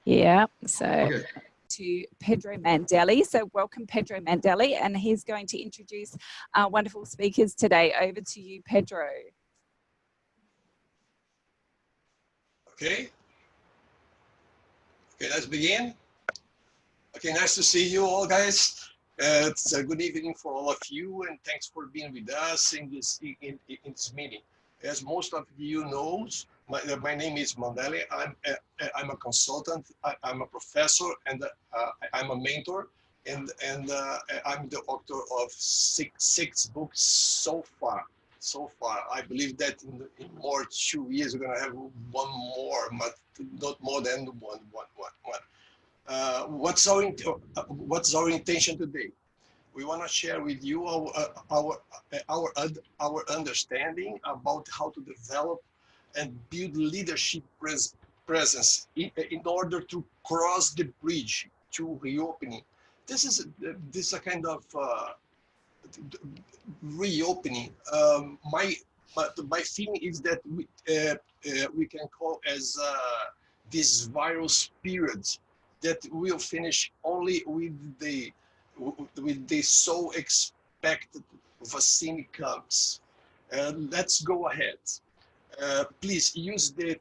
Yeah, so Okay. to Pedro Mandelli. So welcome Pedro Mandelli, and he's going to introduce our wonderful speakers today. Over to you, Pedro. Okay. Okay, let's begin. Okay, nice to see you all, guys. It's a good evening for all of you, and thanks for being with us in this meeting. As most of you knows, my name is Mandelli. I'm a consultant. I'm a professor, and I'm a mentor, and I'm the author of six books so far. So far, I believe that in more 2 years we're gonna have one more, but not more than one. What's our intention today? We want to share with you our understanding about how to develop and build leadership presence in order to cross the bridge to reopening. This is a kind of reopening. My feeling is that we can call as this virus period that will finish only with the so expected vaccine comes. Let's go ahead. Please use the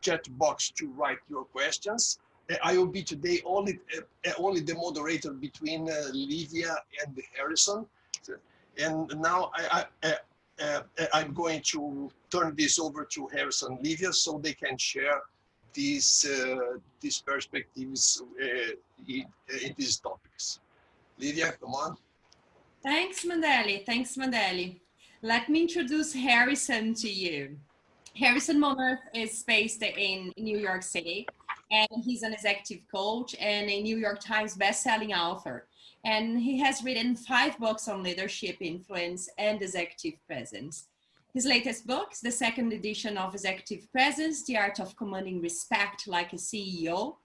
chat box to write your questions. I will be today only the moderator between Livia and Harrison. And now I'm going to turn this over to Harrison and Livia so they can share these perspectives in these topics. Livia, come on. Thanks, Mandelli. Thanks, Mandelli. Let me introduce Harrison to you. Harrison Monarth is based in New York City, and he's an executive coach and a New York Times best-selling author. And he has written 5 books on leadership, influence, and executive presence. His latest book is the 2nd edition of Executive Presence, The Art of Commanding Respect Like a CEO.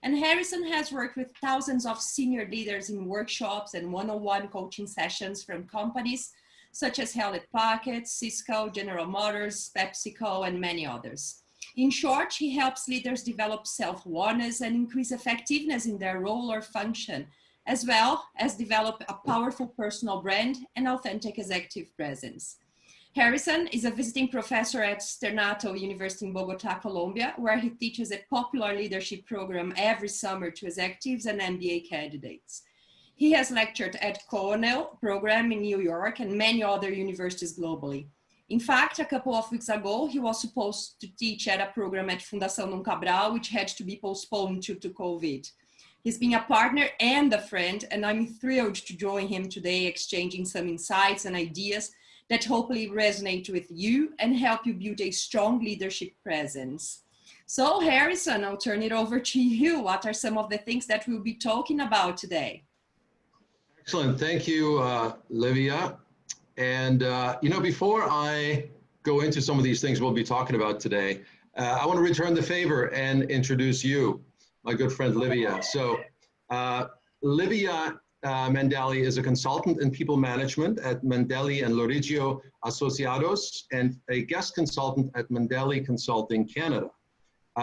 And Harrison has worked with thousands of senior leaders in workshops and one-on-one coaching sessions from companies such as Hewlett-Packard, Cisco, General Motors, PepsiCo, and many others. In short, he helps leaders develop self-awareness and increase effectiveness in their role or function, as well as develop a powerful personal brand and authentic executive presence. Harrison is a visiting professor at Sternato University in Bogota, Colombia, where he teaches a popular leadership program every summer to executives and MBA candidates. He has lectured at Cornell program in New York and many other universities globally. In fact, a couple of weeks ago, he was supposed to teach at a program at Fundação Dom Cabral, which had to be postponed due to COVID. He's been a partner and a friend, and I'm thrilled to join him today, exchanging some insights and ideas that hopefully resonate with you and help you build a strong leadership presence. So Harrison, I'll turn it over to you. What are some of the things that we'll be talking about today? Excellent. Thank you, Livia. And, you know, before I go into some of these things we'll be talking about today, I want to return the favor and introduce you, my good friend Livia. So Livia Mandelli is a consultant in people management at Mandelli and Lorigio Associados and a guest consultant at Mandelli Consulting Canada.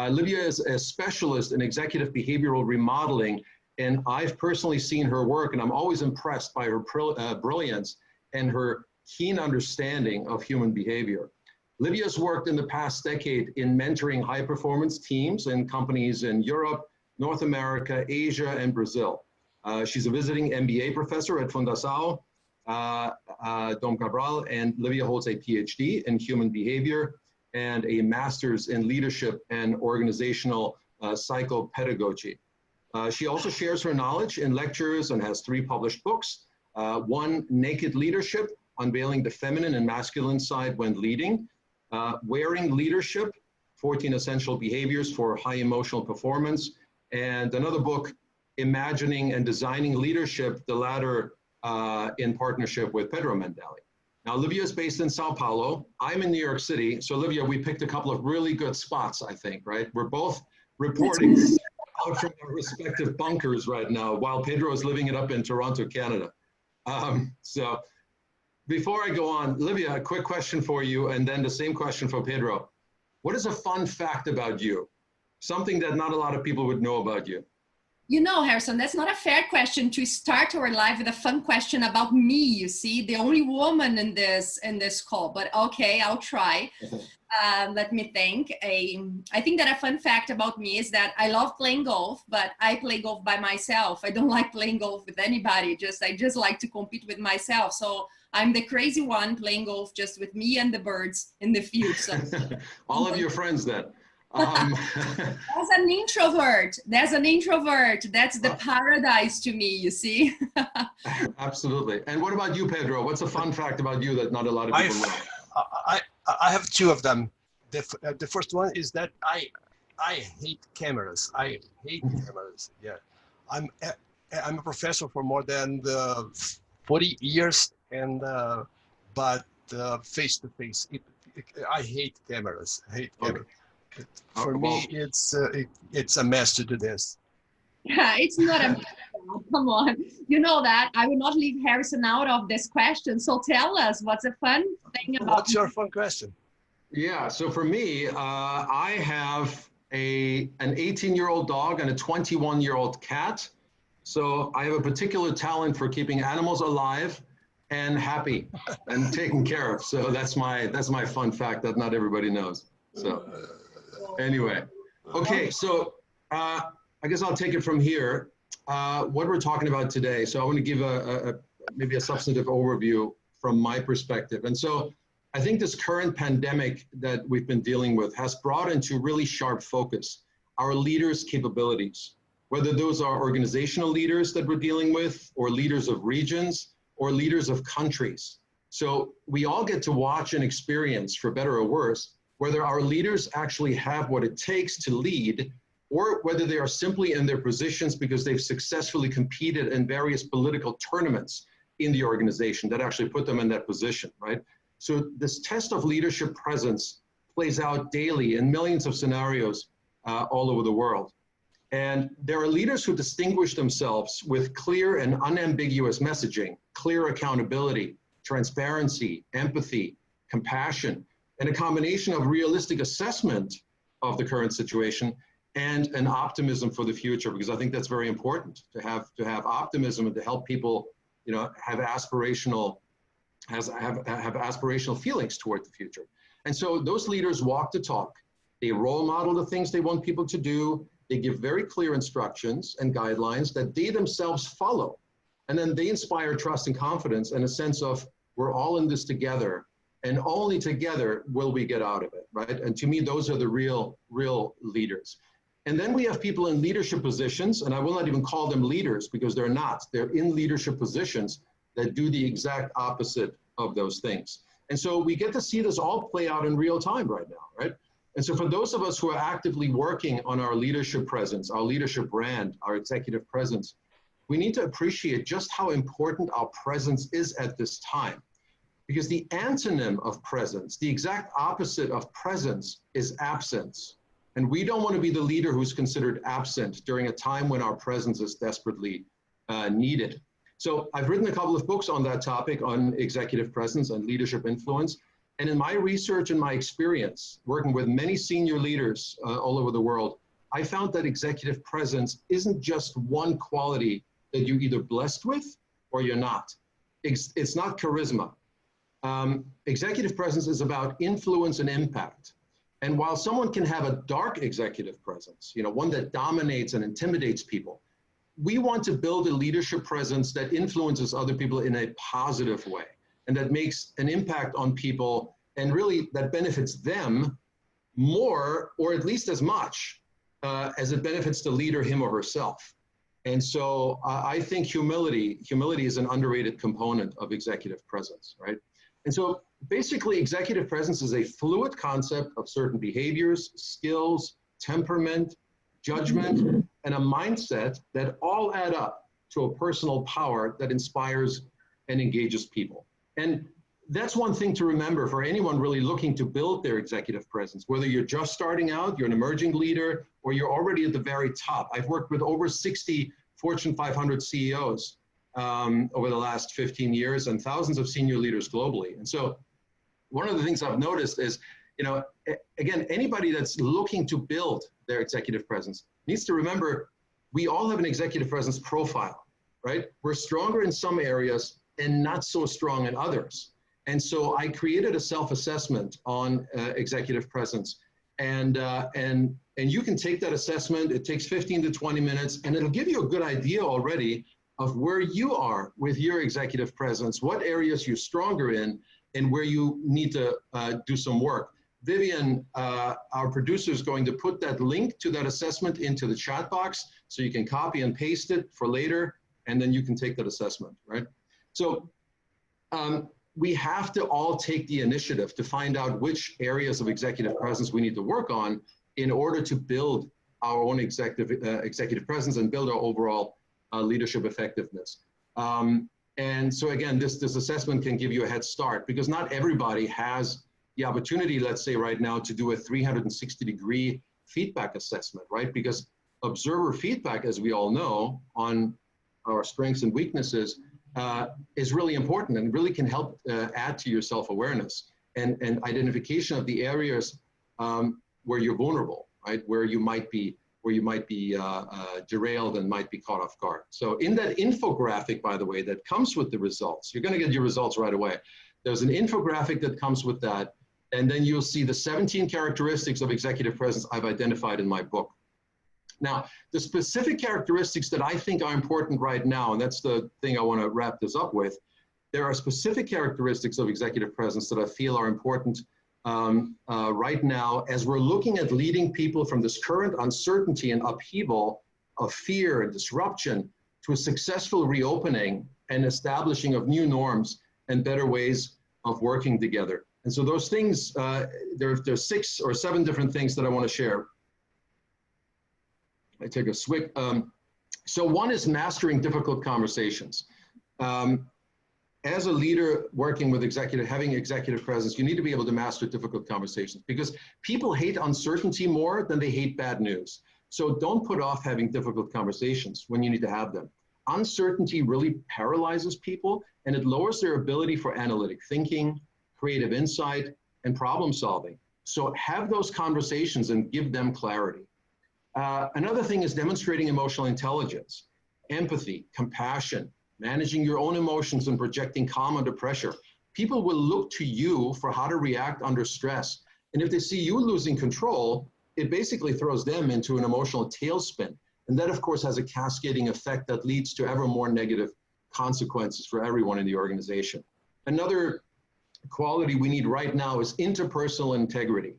Livia is a specialist in executive behavioral remodeling, and I've personally seen her work, and I'm always impressed by her brilliance and her keen understanding of human behavior. Livia's worked in the past decade in mentoring high-performance teams and companies in Europe, North America, Asia, and Brazil. She's a visiting MBA professor at Fundação Dom Cabral, and Livia holds a PhD in human behavior and a master's in leadership and organizational psychopedagogy. She also shares her knowledge in lectures and has 3 published books. One, Naked Leadership, Unveiling the Feminine and Masculine Side When Leading. Wearing Leadership, 14 Essential Behaviors for High Emotional Performance. And another book, Imagining and Designing Leadership, the latter in partnership with Pedro Mandelli. Now, Livia is based in Sao Paulo. I'm in New York City. So, Livia, we picked a couple of really good spots, I think, right? We're both reporting out from our respective bunkers right now, while Pedro is living it up in Toronto, Canada. So, before I go on, Livia, a quick question for you, and then the same question for Pedro. What is a fun fact about you? something that not a lot of people would know about you? You know, Harrison, that's not a fair question to start our live with a fun question about me, you see, the only woman in this call, but okay, I'll try. Let me think. I think that a fun fact about me is that I love playing golf, but I play golf by myself. I don't like playing golf with anybody. I just like to compete with myself. So I'm the crazy one playing golf just with me and the birds in the field. So all of your friends then. There's an introvert. There's an introvert. That's the paradise to me, you see. Absolutely. And what about you, Pedro? What's a fun fact about you that not a lot of people know? I have two of them. The first one is that I hate cameras. I hate cameras. Yeah, I'm a professor for more than 40 years, and but face to face, I hate cameras. I hate cameras. For me, it's a mess to do this. Yeah, it's not a come on. You know that I will not leave Harrison out of this question. So tell us, what's a fun thing about? What's your fun question? Yeah, so for me, I have an 18-year-old dog and a 21-year-old cat. So I have a particular talent for keeping animals alive and happy and taken care of. So that's my fun fact that not everybody knows. So anyway, okay, so I guess I'll take it from here. What we're talking about today. So I want to give maybe a substantive overview from my perspective. And so I think this current pandemic that we've been dealing with has brought into really sharp focus our leaders' capabilities, whether those are organizational leaders that we're dealing with, or leaders of regions, or leaders of countries. So we all get to watch and experience, for better or worse, whether our leaders actually have what it takes to lead, or whether they are simply in their positions because they've successfully competed in various political tournaments in the organization that actually put them in that position, right? So this test of leadership presence plays out daily in millions of scenarios all over the world. And there are leaders who distinguish themselves with clear and unambiguous messaging, clear accountability, transparency, empathy, compassion, and a combination of realistic assessment of the current situation and an optimism for the future, because I think that's very important to have optimism and to help people, you know, have aspirational feelings toward the future. And so those leaders walk the talk. They role model the things they want people to do. They give very clear instructions and guidelines that they themselves follow. And then they inspire trust and confidence and a sense of, we're all in this together, and only together will we get out of it, right? And to me, those are the real leaders. And then we have people in leadership positions, and I will not even call them leaders because they're not. They're in leadership positions that do the exact opposite of those things. And so we get to see this all play out in real time right now, right? And so for those of us who are actively working on our leadership presence, our leadership brand, our executive presence, we need to appreciate just how important our presence is at this time. Because the antonym of presence, the exact opposite of presence, is absence. And we don't want to be the leader who's considered absent during a time when our presence is desperately needed. So I've written a couple of books on that topic, on executive presence and leadership influence. And in my research and my experience, working with many senior leaders all over the world, I found that executive presence isn't just one quality that you're either blessed with or you're not. It's not charisma. Executive presence is about influence and impact. And while someone can have a dark executive presence, you know, one that dominates and intimidates people, we want to build a leadership presence that influences other people in a positive way and that makes an impact on people and really that benefits them more, or at least as much as it benefits the leader, him or herself. And so I think humility is an underrated component of executive presence, right? And so basically executive presence is a fluid concept of certain behaviors, skills, temperament, judgment, and a mindset that all add up to a personal power that inspires and engages people. And that's one thing to remember for anyone really looking to build their executive presence, whether you're just starting out, you're an emerging leader, or you're already at the very top. I've worked with over 60 Fortune 500 CEOs over the last 15 years and thousands of senior leaders globally. And so one of the things I've noticed is you know, again, anybody that's looking to build their executive presence needs to remember we all have an executive presence profile, right? We're stronger in some areas and not so strong in others. And so I created a self-assessment on executive presence, and you can take that assessment. It takes 15 to 20 minutes, and it'll give you a good idea already of where you are with your executive presence, what areas you're stronger in, and where you need to do some work. Vivian, our producer, is going to put that link to that assessment into the chat box so you can copy and paste it for later, and then you can take that assessment, right? So we have to all take the initiative to find out which areas of executive presence we need to work on in order to build our own executive presence and build our overall leadership effectiveness. And so again, this assessment can give you a head start, because not everybody has the opportunity, let's say right now, to do a 360-degree feedback assessment, right? Because observer feedback, as we all know, on our strengths and weaknesses is really important and really can help add to your self-awareness and identification of the areas where you're vulnerable, right? Where you might be derailed and might be caught off guard. So in that infographic, by the way, that comes with the results, you're going to get your results right away. There's an infographic that comes with that, and then you'll see the 17 characteristics of executive presence I've identified in my book. Now, the specific characteristics that I think are important right now, and that's the thing I want to wrap this up with, there are specific characteristics of executive presence that I feel are important right now as we're looking at leading people from this current uncertainty and upheaval of fear and disruption to a successful reopening and establishing of new norms and better ways of working together. And so those things, there's 6 or 7 different things that I want to share. I take a swig. So one is mastering difficult conversations. As a leader working with having executive presence, you need to be able to master difficult conversations, because people hate uncertainty more than they hate bad news. So don't put off having difficult conversations when you need to have them. Uncertainty really paralyzes people, and it lowers their ability for analytic thinking, creative insight, and problem solving. So have those conversations and give them clarity. Another thing is demonstrating emotional intelligence, empathy, compassion, managing your own emotions and projecting calm under pressure. People will look to you for how to react under stress. And if they see you losing control, it basically throws them into an emotional tailspin. And that, of course, has a cascading effect that leads to ever more negative consequences for everyone in the organization. Another quality we need right now is interpersonal integrity,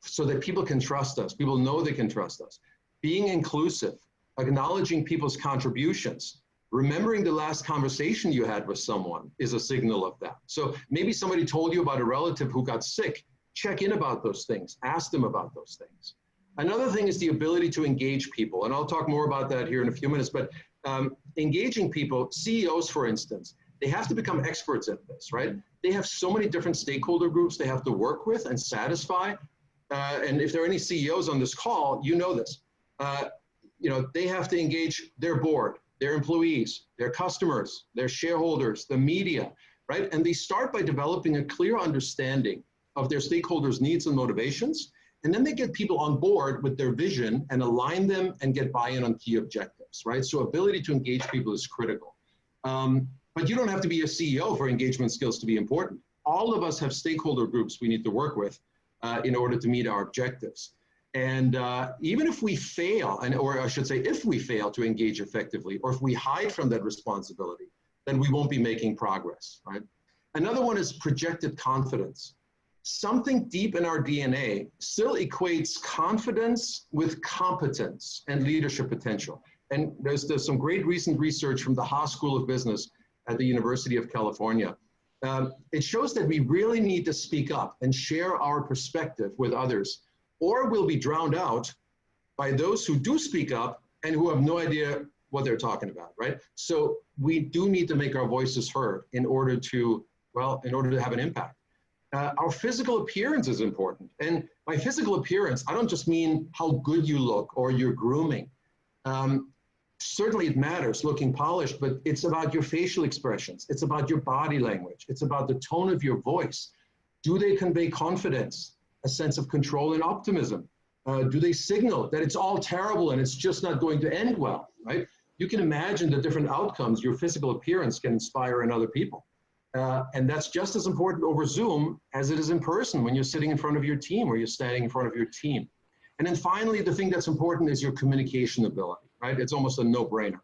so that people can trust us. People know they can trust us. Being inclusive, acknowledging people's contributions, remembering the last conversation you had with someone is a signal of that. So maybe somebody told you about a relative who got sick. Check in about those things. Ask them about those things. Another thing is the ability to engage people. And I'll talk more about that here in a few minutes. But engaging people, CEOs, for instance, they have to become experts at this, right? They have so many different stakeholder groups they have to work with and satisfy. And if there are any CEOs on this call, you know this. They have to engage their board, their employees, their customers, their shareholders, the media, right? And they start by developing a clear understanding of their stakeholders' needs and motivations. And then they get people on board with their vision and align them and get buy-in on key objectives, right? So ability to engage people is critical. But you don't have to be a CEO for engagement skills to be important. All of us have stakeholder groups we need to work with in order to meet our objectives. And even if we fail, or I should say, if we fail to engage effectively, or if we hide from that responsibility, then we won't be making progress, right? Another one is projected confidence. Something deep in our DNA still equates confidence with competence and leadership potential. And there's some great recent research from the Haas School of Business at the University of California. It shows that we really need to speak up and share our perspective with others, or we'll be drowned out by those who do speak up and who have no idea what they're talking about, right? So we do need to make our voices heard in order to have an impact. Our physical appearance is important. And by physical appearance, I don't just mean how good you look or your grooming. Certainly it matters, looking polished, but it's about your facial expressions. It's about your body language. It's about the tone of your voice. Do they convey confidence, a sense of control and optimism? Do they signal that it's all terrible and it's just not going to end well, right? You can imagine the different outcomes your physical appearance can inspire in other people. And that's just as important over Zoom as it is in person when you're sitting in front of your team or you're standing in front of your team. And then finally, the thing that's important is your communication ability, right? It's almost a no-brainer.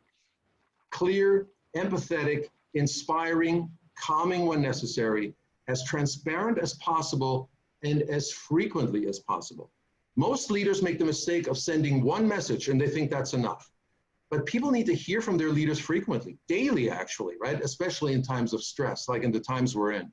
Clear, empathetic, inspiring, calming when necessary, as transparent as possible, and as frequently as possible. Most leaders make the mistake of sending one message and they think that's enough. But people need to hear from their leaders frequently, daily actually, right? Especially in times of stress, like in the times we're in.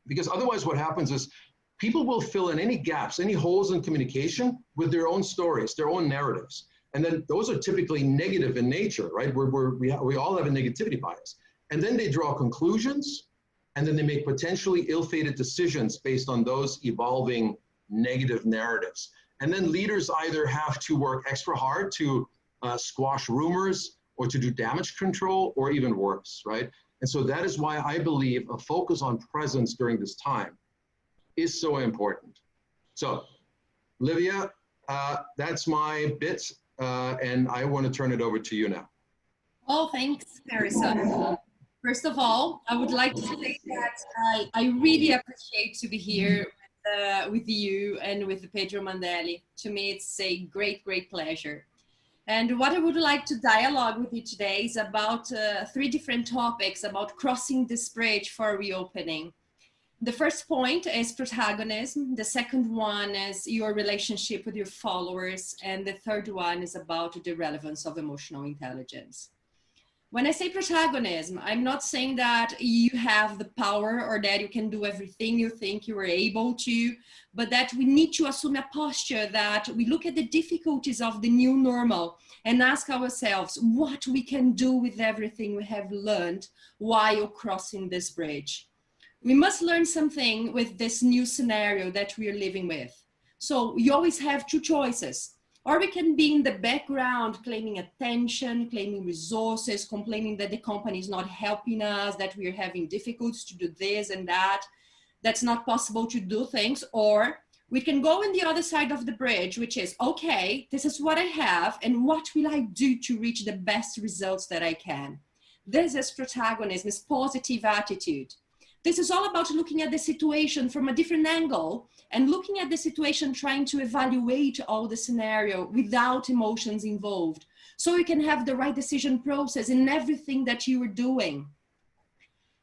Because otherwise what happens is people will fill in any gaps, any holes in communication with their own stories, their own narratives. And then those are typically negative in nature, right? We all have a negativity bias. And then they draw conclusions, and then they make potentially ill-fated decisions based on those evolving negative narratives. And then leaders either have to work extra hard to squash rumors or to do damage control or even worse, right? And so that is why I believe a focus on presence during this time is so important. So, Livia, that's my bit, and I want to turn it over to you now. Oh, thanks, Harrison. First of all, I would like to say that I really appreciate to be here with you and with Pedro Mandelli. To me, it's a great, great pleasure. And what I would like to dialogue with you today is about 3 different topics about crossing this bridge for reopening. The first point is protagonism. The second one is your relationship with your followers. And the third one is about the relevance of emotional intelligence. When I say protagonism, I'm not saying that you have the power or that you can do everything you think you are able to, but that we need to assume a posture that we look at the difficulties of the new normal and ask ourselves what we can do with everything we have learned while crossing this bridge. We must learn something with this new scenario that we are living with. So you always have 2 choices. Or we can be in the background claiming attention, claiming resources, complaining that the company is not helping us, that we are having difficulties to do this and that, that's not possible to do things. Or we can go in the other side of the bridge, which is, okay, this is what I have, and what will I do to reach the best results that I can? This is protagonism, is positive attitude. This is all about looking at the situation from a different angle and looking at the situation, trying to evaluate all the scenario without emotions involved. So you can have the right decision process in everything that you are doing.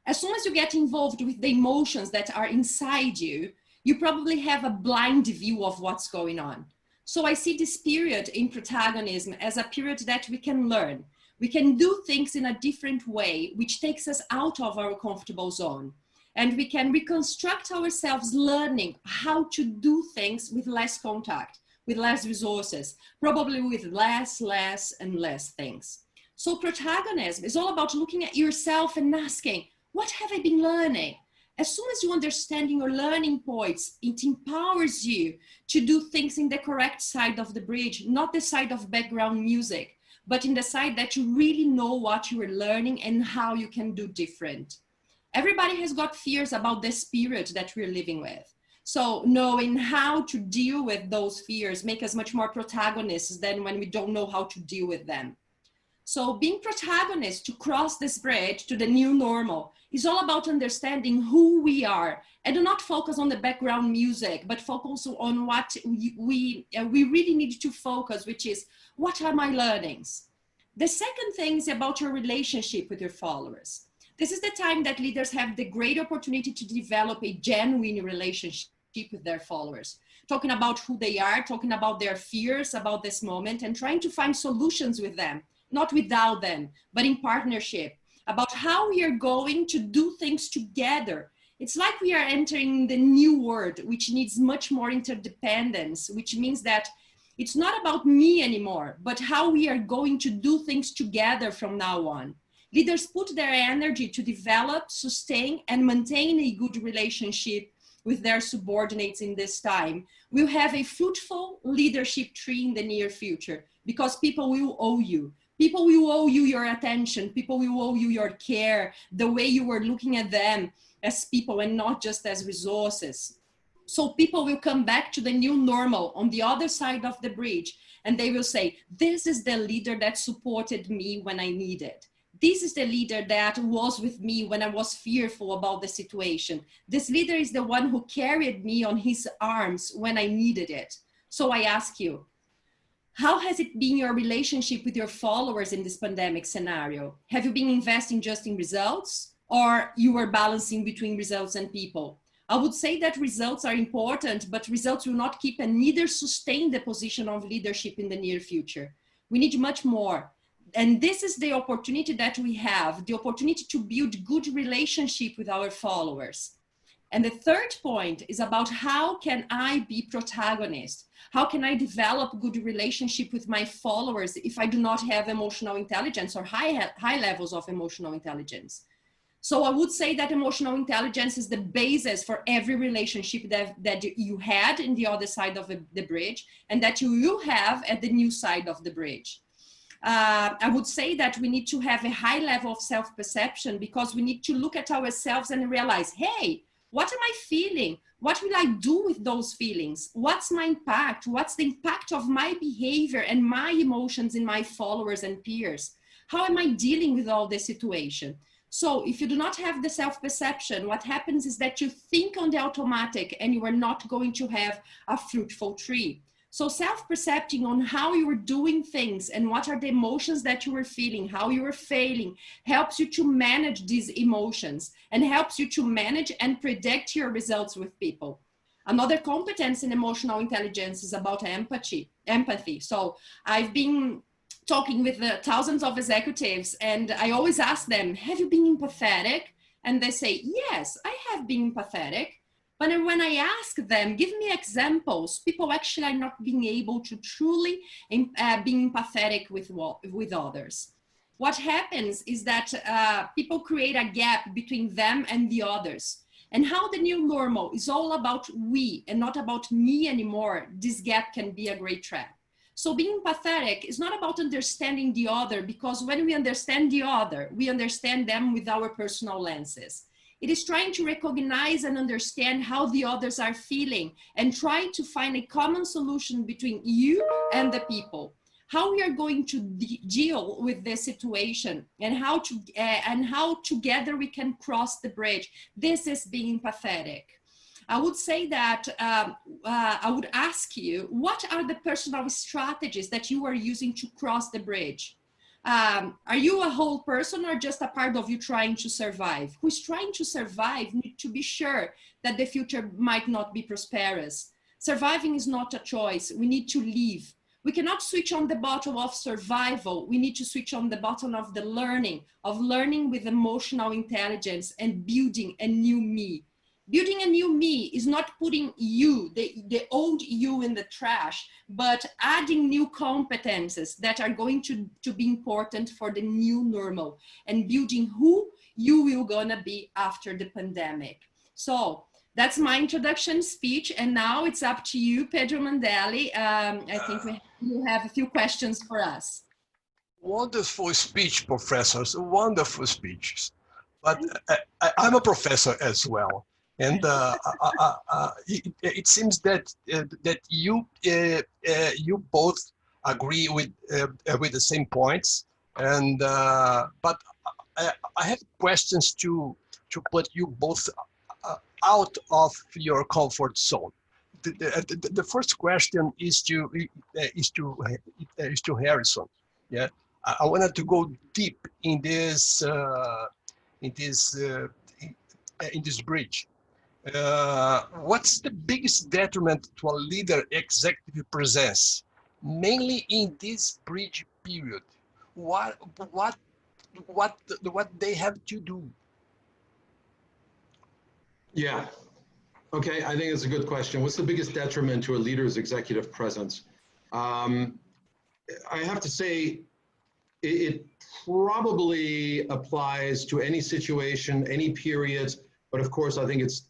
As soon as you get involved with the emotions that are inside you, you probably have a blind view of what's going on. So I see this period in protagonism as a period that we can learn. We can do things in a different way, which takes us out of our comfortable zone. And we can reconstruct ourselves learning how to do things with less contact, with less resources, probably with less and less things. So protagonism is all about looking at yourself and asking, what have I been learning? As soon as you understand your learning points, it empowers you to do things in the correct side of the bridge, not the side of background music, but in the side that you really know what you are learning and how you can do different. Everybody has got fears about this period that we're living with. So knowing how to deal with those fears make us much more protagonists than when we don't know how to deal with them. So being protagonists to cross this bridge to the new normal is all about understanding who we are and do not focus on the background music, but focus on what we really need to focus, which is, what are my learnings? The second thing is about your relationship with your followers. This is the time that leaders have the great opportunity to develop a genuine relationship with their followers, talking about who they are, talking about their fears about this moment, and trying to find solutions with them, not without them, but in partnership, about how we are going to do things together. It's like we are entering the new world, which needs much more interdependence, which means that it's not about me anymore, but how we are going to do things together from now on. Leaders put their energy to develop, sustain, and maintain a good relationship with their subordinates in this time. We'll have a fruitful leadership tree in the near future because people will owe you. People will owe you your attention. People will owe you your care, the way you were looking at them as people and not just as resources. So people will come back to the new normal on the other side of the bridge, and they will say, this is the leader that supported me when I needed. This is the leader that was with me when I was fearful about the situation. This leader is the one who carried me on his arms when I needed it. So I ask you, how has it been your relationship with your followers in this pandemic scenario? Have you been investing just in results, or you were balancing between results and people? I would say that results are important, but results will not keep and neither sustain the position of leadership in the near future. We need much more. And this is the opportunity that we have, the opportunity to build good relationship with our followers. And the third point is about how can I be protagonist? How can I develop good relationship with my followers if I do not have emotional intelligence or high levels of emotional intelligence? So I would say that emotional intelligence is the basis for every relationship that you had in the other side of the bridge and that you will have at the new side of the bridge. I would say that we need to have a high level of self-perception because we need to look at ourselves and realize, hey, what am I feeling? What will I do with those feelings? What's my impact? What's the impact of my behavior and my emotions in my followers and peers? How am I dealing with all this situation? So if you do not have the self-perception, what happens is that you think on the automatic and you are not going to have a fruitful tree. So self-percepting on how you are doing things and what are the emotions that you are feeling, how you are failing, helps you to manage these emotions and helps you to manage and predict your results with people. Another competence in emotional intelligence is about empathy. So I've been talking with thousands of executives and I always ask them, have you been empathetic? And they say, yes, I have been empathetic. But when I ask them, give me examples, people actually are not being able to truly be empathetic with others. What happens is that people create a gap between them and the others. And how the new normal is all about we and not about me anymore, this gap can be a great trap. So being empathetic is not about understanding the other, because when we understand the other, we understand them with our personal lenses. It is trying to recognize and understand how the others are feeling and try to find a common solution between you and the people. How we are going to deal with this situation and how together we can cross the bridge. This is being empathetic. I would say that I would ask you, what are the personal strategies that you are using to cross the bridge? Are you a whole person or just a part of you trying to survive? Who's trying to survive need to be sure that the future might not be prosperous. Surviving is not a choice. We need to live. We cannot switch on the button of survival. We need to switch on the button of the learning with emotional intelligence and building a new me. Building a new me is not putting you, the old you in the trash, but adding new competences that are going to be important for the new normal and building who you will gonna be after the pandemic. So that's my introduction speech. And now it's up to you, Pedro Mandelli. I think you have a few questions for us. Wonderful speech, professors, wonderful speeches. But I'm a professor as well. And it seems that you both agree with the same points. And but I have questions to put you both out of your comfort zone. The first question is to Harrison. Yeah, I wanted to go deep in this bridge. What's the biggest detriment to a leader executive presence, mainly in this bridge period? What they have to do? Yeah. Okay, I think it's a good question. What's the biggest detriment to a leader's executive presence? I have to say, it probably applies to any situation, any period, but of course, I think it's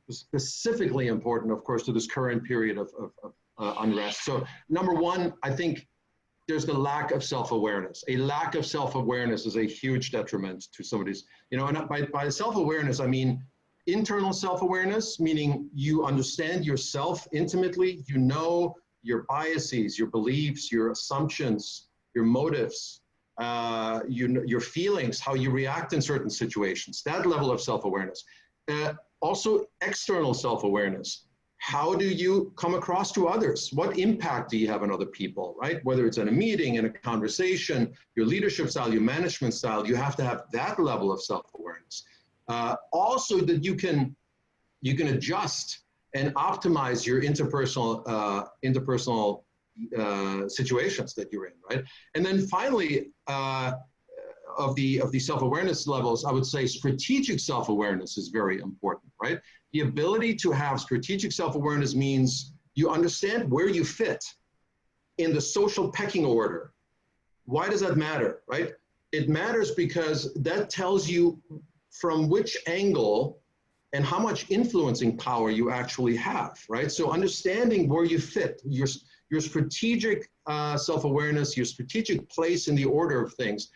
specifically important, of course, to this current period of unrest. So number one, I think there's the lack of self-awareness. A lack of self-awareness is a huge detriment to somebody's, and by self-awareness, I mean, internal self-awareness, meaning you understand yourself intimately, you know your biases, your beliefs, your assumptions, your motives, your feelings, how you react in certain situations, that level of self-awareness. Also, external self-awareness. How do you come across to others? What impact do you have on other people, right? Whether it's in a meeting, in a conversation, your leadership style, your management style, you have to have that level of self-awareness. Also that you can adjust and optimize your interpersonal situations that you're in, right? And then finally, of the self-awareness levels, I would say strategic self-awareness is very important, right? The ability to have strategic self-awareness means you understand where you fit in the social pecking order. Why does that matter, right? It matters because that tells you from which angle and how much influencing power you actually have, right? So understanding where you fit, your strategic self-awareness, your strategic place in the order of things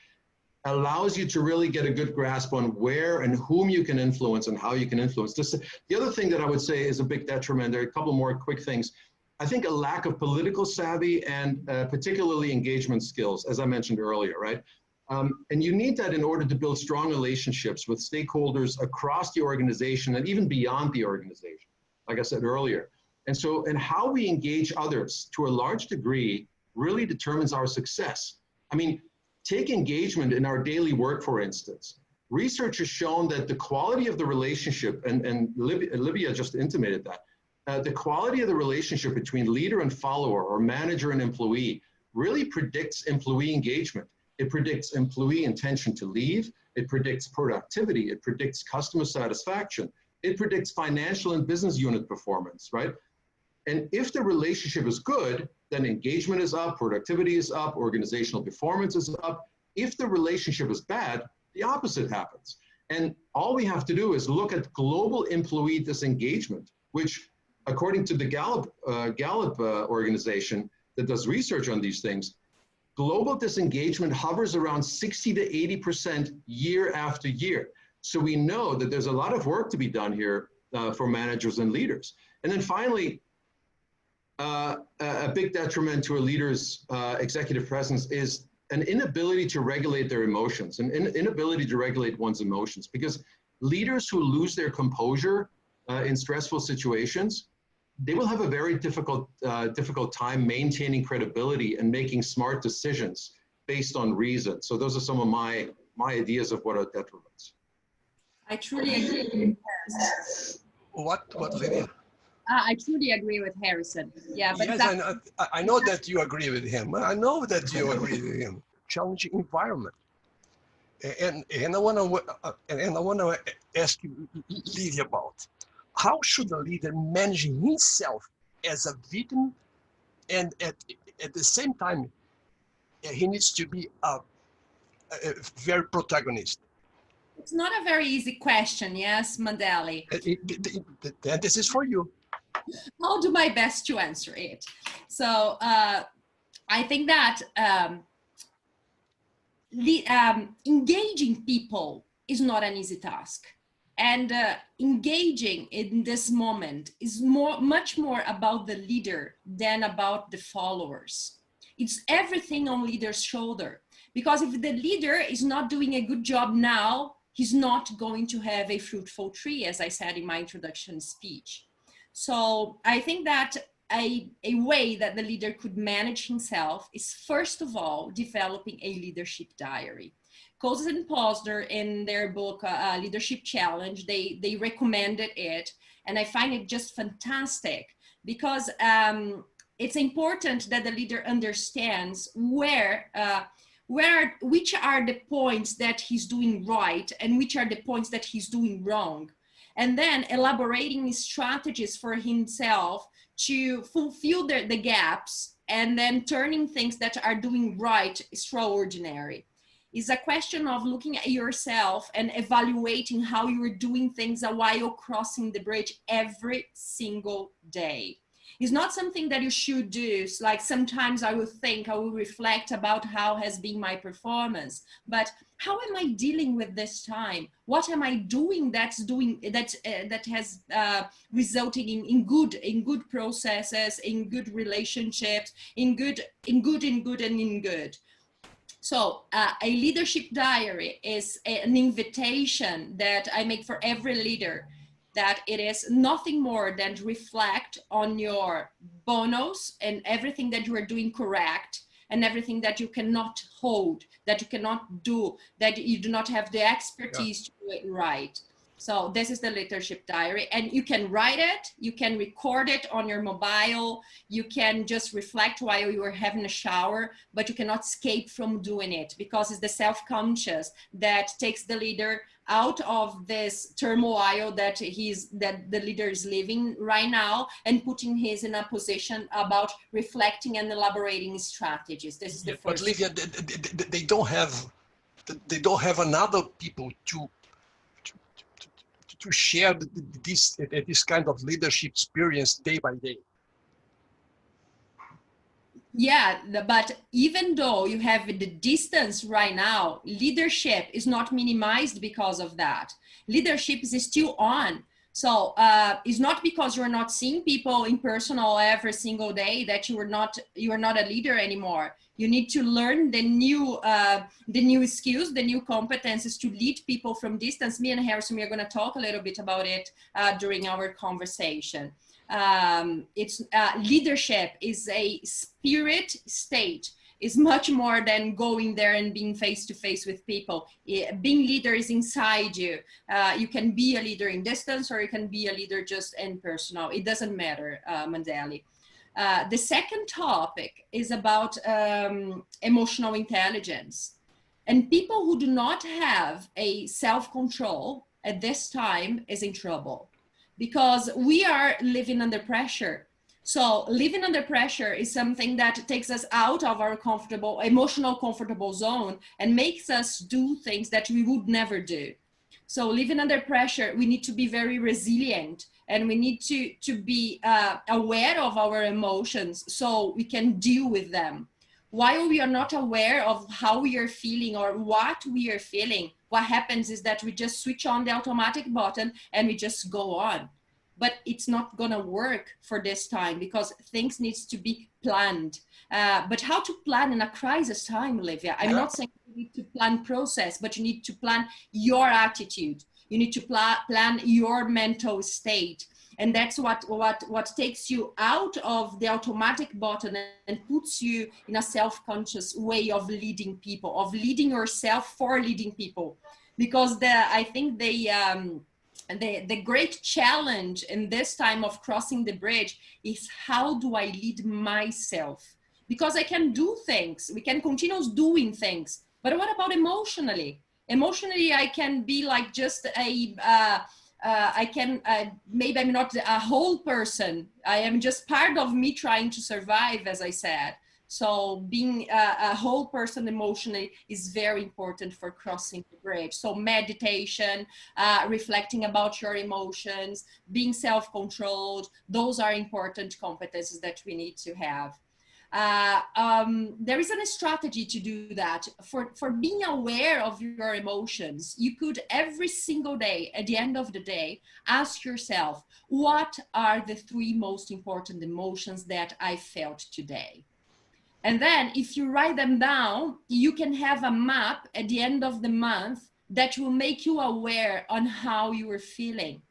allows you to really get a good grasp on where and whom you can influence and how you can influence. The other thing that I would say is a big detriment, there are a couple more quick things. I think a lack of political savvy and particularly engagement skills, as I mentioned earlier, right? And you need that in order to build strong relationships with stakeholders across the organization and even beyond the organization, like I said earlier. And how we engage others to a large degree really determines our success. I mean, take engagement in our daily work, for instance. Research has shown that the quality of the relationship, and Livia just intimated that, the quality of the relationship between leader and follower or manager and employee really predicts employee engagement. It predicts employee intention to leave. It predicts productivity. It predicts customer satisfaction. It predicts financial and business unit performance, right? And if the relationship is good, then engagement is up, productivity is up, organizational performance is up. If the relationship is bad, the opposite happens. And all we have to do is look at global employee disengagement, which according to the Gallup organization that does research on these things, global disengagement hovers around 60 to 80% year after year. So we know that there's a lot of work to be done here for managers and leaders. And then finally, a big detriment to a leader's executive presence is an inability to regulate their emotions, an inability to regulate one's emotions, because leaders who lose their composure in stressful situations, they will have a very difficult time maintaining credibility and making smart decisions based on reason. So those are some of my ideas of what are detriments. I truly agree. What, Livia? I truly agree with Harrison. Yeah, but yes, I know that you agree with him. I know that you agree with him. Challenging environment, and I want to ask you, Livia, about how should a leader manage himself as a victim, and at the same time, he needs to be a very protagonist. It's not a very easy question, yes, Mandelli. And this is for you. I'll do my best to answer it. So I think that engaging people is not an easy task. And engaging in this moment is much more about the leader than about the followers. It's everything on leader's shoulder. Because if the leader is not doing a good job now, he's not going to have a fruitful tree, as I said in my introduction speech. So I think that a way that the leader could manage himself is, first of all, developing a leadership diary. Coase and Posner, in their book, Leadership Challenge, they recommended it. And I find it just fantastic because it's important that the leader understands which are the points that he's doing right and which are the points that he's doing wrong. And then elaborating strategies for himself to fulfill the gaps and then turning things that are doing right extraordinary. It's a question of looking at yourself and evaluating how you're doing things while crossing the bridge every single day. It's not something that you should do. It's like sometimes I will reflect about how has been my performance, but how am I dealing with this time? What am I doing that has resulting in good processes, in good relationships, in good. So a leadership diary is an invitation that I make for every leader, that it is nothing more than to reflect on your bonus and everything that you are doing correct, and everything that you cannot hold, that you cannot do, that you do not have the expertise to do it right. So this is the leadership diary, and you can write it, you can record it on your mobile, you can just reflect while you are having a shower, but you cannot escape from doing it, because it's the self-conscious that takes the leader out of this turmoil that the leader is living right now, and putting him in a position about reflecting and elaborating strategies. This is the first. But Livia, they don't have another people to share this kind of leadership experience day by day. Yeah, but even though you have the distance right now, leadership is not minimized because of that. Leadership is still on. So it's not because you're not seeing people in person every single day that you are not a leader anymore. You need to learn the new skills, the new competences to lead people from distance. Me and Harrison, we are going to talk a little bit about it during our conversation. Leadership is a spirit state. Is much more than going there and being face to face with people. Being leader is inside you. You can be a leader in distance, or you can be a leader just in personal. It doesn't matter, Mandelli. The second topic is about emotional intelligence. And people who do not have a self-control at this time is in trouble, because we are living under pressure. So living under pressure is something that takes us out of our emotional comfortable zone and makes us do things that we would never do. So living under pressure, we need to be very resilient, and we need to be aware of our emotions so we can deal with them. While we are not aware of how we are feeling or what we are feeling, what happens is that we just switch on the automatic button and we just go on. But it's not gonna work for this time, because things needs to be planned. But how to plan in a crisis time, Livia? I'm not saying you need to plan process, but you need to plan your attitude. You need to plan your mental state. And that's what takes you out of the automatic button and puts you in a self-conscious way of leading people, of leading yourself for leading people. Because I think the great challenge in this time of crossing the bridge is, how do I lead myself? Because I can do things, we can continue doing things, but what about emotionally? Emotionally, I can be like just maybe I'm not a whole person. I am just part of me trying to survive, as I said. So being a whole person emotionally is very important for crossing the bridge. So meditation, reflecting about your emotions, being self-controlled, those are important competencies that we need to have. There is a strategy to do that. For being aware of your emotions, you could every single day, at the end of the day, ask yourself, what are the 3 most important emotions that I felt today? And then if you write them down, you can have a map at the end of the month that will make you aware on how you are feeling.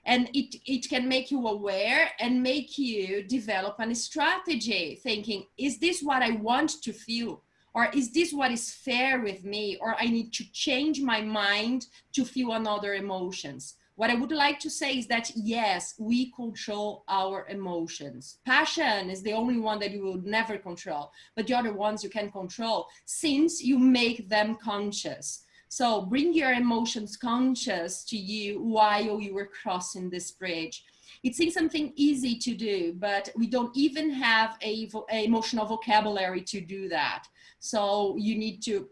And it can make you aware and make you develop a strategy, thinking, is this what I want to feel? Or is this what is fair with me? Or I need to change my mind to feel another emotions. What I would like to say is that, yes, we control our emotions. Passion is the only one that you will never control, but the other ones you can control, since you make them conscious. So bring your emotions conscious to you while you were crossing this bridge. It seems something easy to do, but we don't even have a emotional vocabulary to do that. So you need to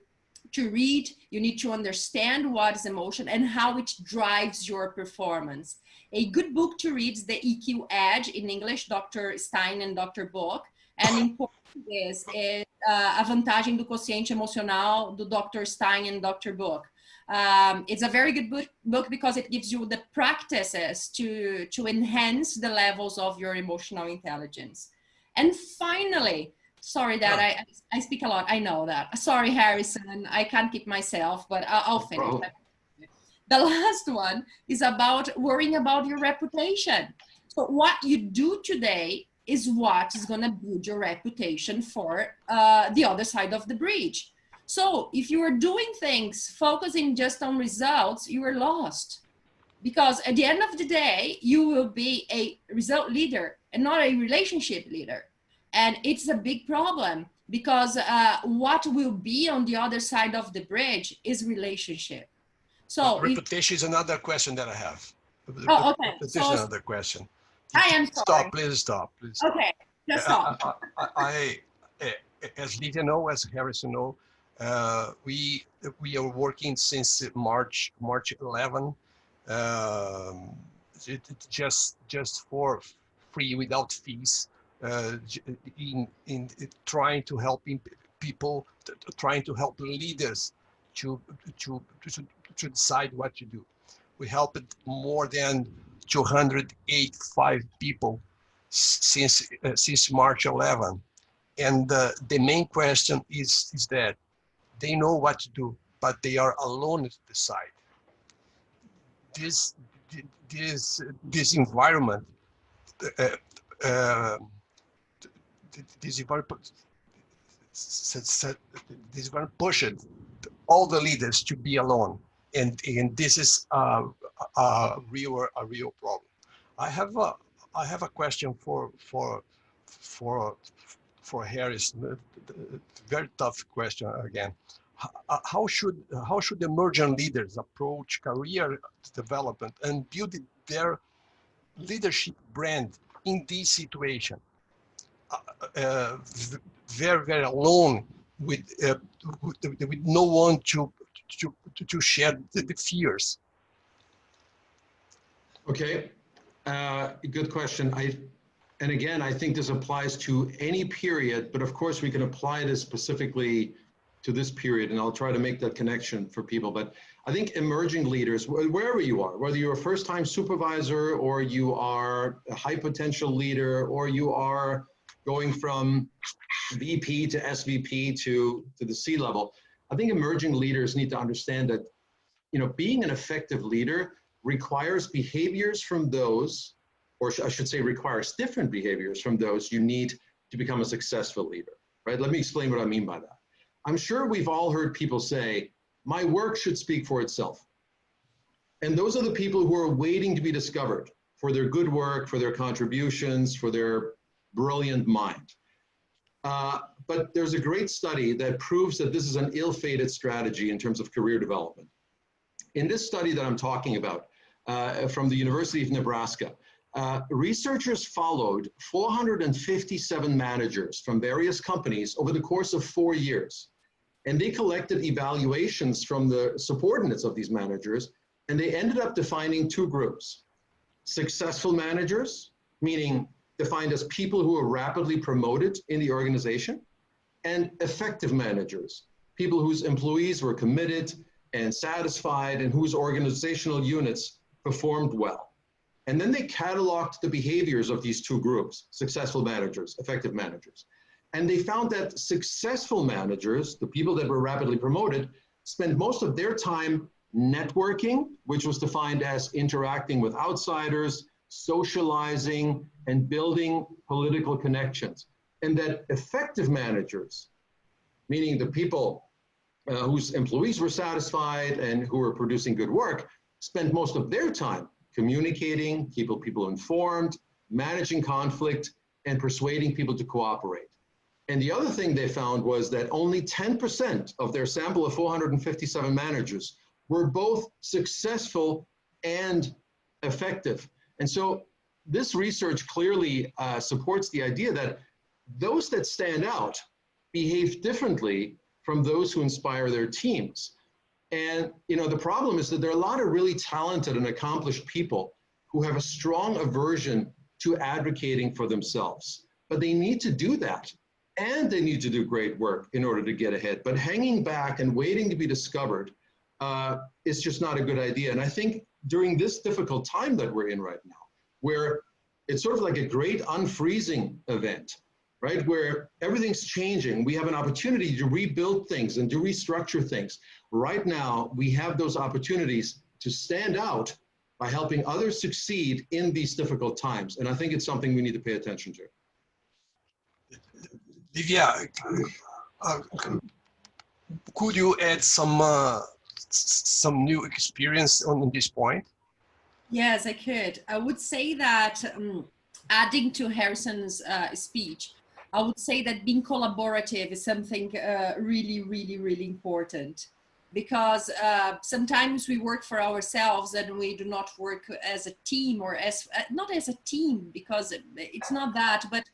read, you need to understand what is emotion and how it drives your performance. A good book to read is The EQ Edge, in English, Dr. Stein and Dr. Book. And in Portuguese is A Vantagem do Quociente Emocional, do Dr. Stein and Dr. Book. It's a very good book because it gives you the practices to enhance the levels of your emotional intelligence. And finally, sorry that I speak a lot, I know that. Sorry, Harrison, I can't keep myself, but I'll finish. The last one is about worrying about your reputation. So what you do today is what is going to build your reputation for the other side of the bridge. So if you are doing things focusing just on results, you are lost. Because at the end of the day, you will be a result leader and not a relationship leader. And it's a big problem because what will be on the other side of the bridge is relationship. So reputation is another question that I have. Oh, okay. Reputation is another question. I am sorry. Stop, please stop. Please stop. Okay, just stop. As Livia knows, as Harrison knows, we are working since March 11. Just for free, without fees, in trying to help people, trying to help leaders to decide what to do. We helped more than 285 people since March 11, and the main question is that they know what to do, but they are alone to decide. This environment, this environment pushed all the leaders to be alone, and this is a real problem. I have a question for Harris. Very tough question again. How should emerging leaders approach career development and build their leadership brand in this situation? Very alone, with no one to share the fears. Okay, good question. And again, I think this applies to any period, but of course we can apply this specifically to this period, and I'll try to make that connection for people. But I think emerging leaders, wherever you are, whether you're a first-time supervisor or you are a high potential leader or you are going from VP to SVP to the C level, I think emerging leaders need to understand that, you know, being an effective leader requires behaviors from those, or I should say requires different behaviors from those you need to become a successful leader, right? Let me explain what I mean by that. I'm sure we've all heard people say, my work should speak for itself. And those are the people who are waiting to be discovered for their good work, for their contributions, for their brilliant mind. But there's a great study that proves that this is an ill-fated strategy in terms of career development. In this study that I'm talking about, from the University of Nebraska, researchers followed 457 managers from various companies over the course of 4 years. And they collected evaluations from the subordinates of these managers, and they ended up defining two groups. Successful managers, meaning defined as people who are rapidly promoted in the organization, and effective managers, people whose employees were committed and satisfied and whose organizational units performed well. And then they cataloged the behaviors of these two groups, successful managers, effective managers. And they found that successful managers, the people that were rapidly promoted, spent most of their time networking, which was defined as interacting with outsiders, socializing, and building political connections. And that effective managers, meaning the people whose employees were satisfied and who were producing good work, spent most of their time communicating, keeping people informed, managing conflict, and persuading people to cooperate. And the other thing they found was that only 10% of their sample of 457 managers were both successful and effective. And so this research clearly supports the idea that those that stand out behave differently from those who inspire their teams. And, you know, the problem is that there are a lot of really talented and accomplished people who have a strong aversion to advocating for themselves. But they need to do that, and they need to do great work in order to get ahead. But hanging back and waiting to be discovered is just not a good idea. And I think during this difficult time that we're in right now, where it's sort of like a great unfreezing event, right? Where everything's changing. We have an opportunity to rebuild things and to restructure things. Right now, we have those opportunities to stand out by helping others succeed in these difficult times. And I think it's something we need to pay attention to. Livia, could you add some new experience on this point? Yes, I could. I would say that adding to Harrison's speech, I would say that being collaborative is something really, really, really important, because sometimes we work for ourselves and we do not work as a team, or as not as a team, because it's not that, but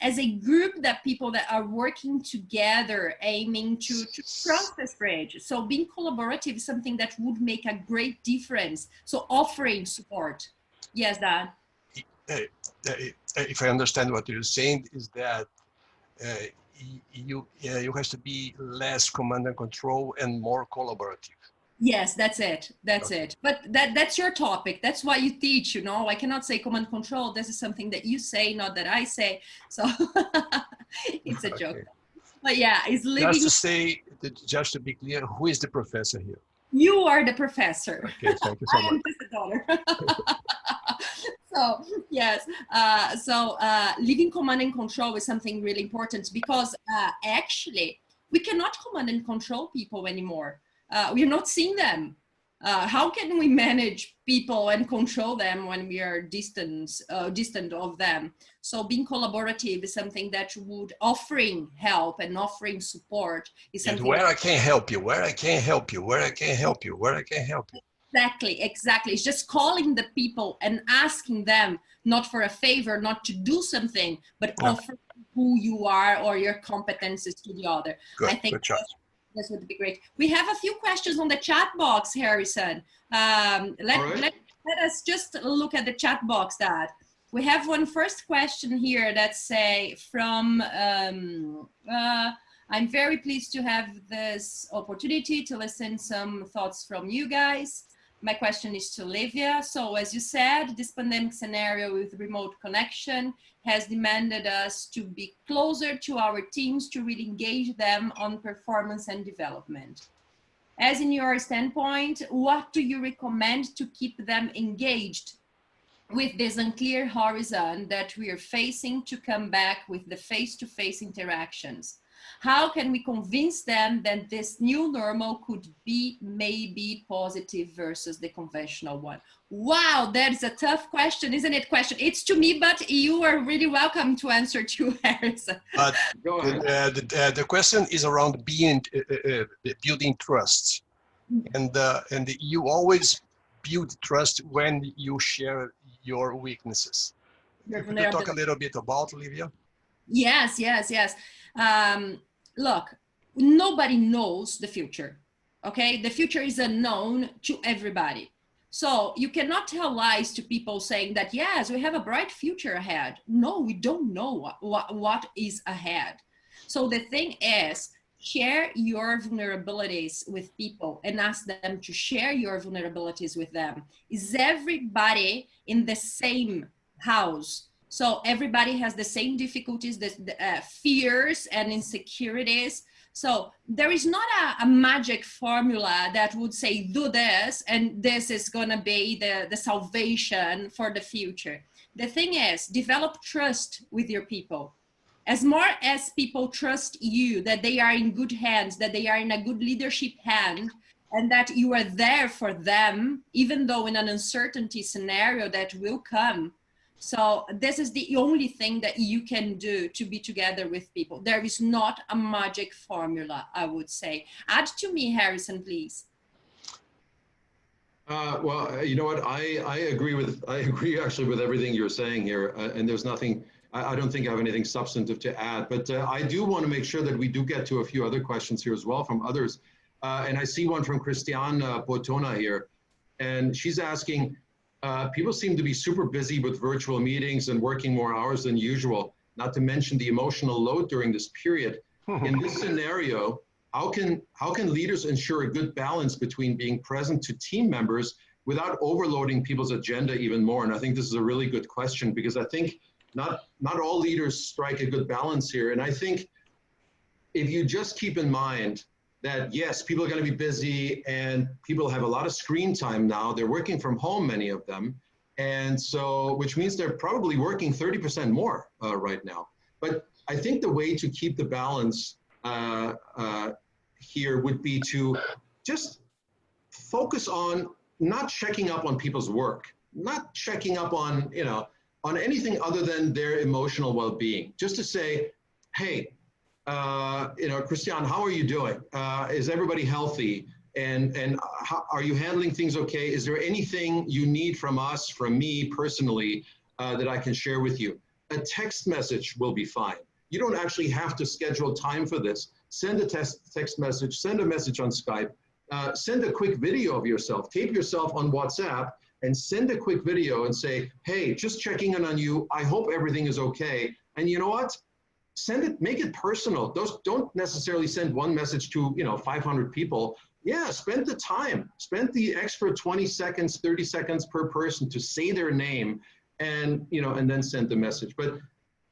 as a group that people that are working together aiming to cross this bridge. So being collaborative is something that would make a great difference. So offering support. Yes, Dad. If I understand what you're saying, is that you have to be less command and control and more collaborative. Yes, that's it. That's it. But that's your topic. That's why you teach, you know. I cannot say command control. This is something that you say, not that I say. So it's a joke. But yeah, it's living. Just to say, just to be clear, who is the professor here? You are the professor. Okay, thank you so much. I am just a daughter. So yes, living command and control is something really important, because actually we cannot command and control people anymore. We are not seeing them. How can we manage people and control them when we are distant of them? So being collaborative is something that would offering help and offering support is something. And where I can help you, where I can help you, where I can help you, where I can help you. Exactly. It's just calling the people and asking them, not for a favor, not to do something, but offer who you are or your competences to the other. Good, I think good choice. this would be great. We have a few questions on the chat box, Harrison. Let us just look at the chat box, Dad. We have one first question here that say from, I'm very pleased to have this opportunity to listen some thoughts from you guys. My question is to Livia. So as you said, this pandemic scenario with remote connection has demanded us to be closer to our teams, to really engage them on performance and development. As in your standpoint, what do you recommend to keep them engaged with this unclear horizon that we are facing to come back with the face-to-face interactions? How can we convince them that this new normal could be maybe positive versus the conventional one? Wow, that is a tough question, isn't it? It's to me, but you are really welcome to answer to Harrison. But the question is around building trust, and you always build trust when you share your weaknesses. Could you talk a little bit about, Livia? Yes. Look, nobody knows the future, okay? The future is unknown to everybody. So you cannot tell lies to people saying that, yes, we have a bright future ahead. No, we don't know what is ahead. So the thing is, share your vulnerabilities with people and ask them to share your vulnerabilities with them. Is everybody in the same house? So everybody has the same difficulties, the fears and insecurities. So there is not a magic formula that would say, do this, and this is gonna be the salvation for the future. The thing is, develop trust with your people. As more as people trust you, that they are in good hands, that they are in a good leadership hand, and that you are there for them, even though in an uncertainty scenario that will come. So this is the only thing that you can do to be together with people. There is not a magic formula, I would say. Add to me, Harrison, please. Well, you know what? I agree actually with everything you're saying here, and there's nothing. I don't think I have anything substantive to add. But I do want to make sure that we do get to a few other questions here as well from others. And I see one from Christiane Botona here, and she's asking, people seem to be super busy with virtual meetings and working more hours than usual, not to mention the emotional load during this period. In this scenario, how can leaders ensure a good balance between being present to team members without overloading people's agenda even more? And I think this is a really good question, because I think not all leaders strike a good balance here. And I think if you just keep in mind that, yes, people are going to be busy and people have a lot of screen time now. They're working from home, many of them. And so, which means they're probably working 30% more right now. But I think the way to keep the balance here would be to just focus on not checking up on people's work, not checking up on, on anything other than their emotional well-being. Just to say, hey, Christian, how are you doing? Is everybody healthy? And how, are you handling things okay? Is there anything you need from us, from me personally, that I can share with you? A text message will be fine. You don't actually have to schedule time for this. Send a text message, send a message on Skype, send a quick video of yourself, tape yourself on WhatsApp and send a quick video and say, hey, just checking in on you. I hope everything is okay. And you know what? Send it, make it personal. Don't necessarily send one message to 500 people. Yeah, spend the time, spend the extra 20 seconds, 30 seconds per person to say their name, and and then send the message. But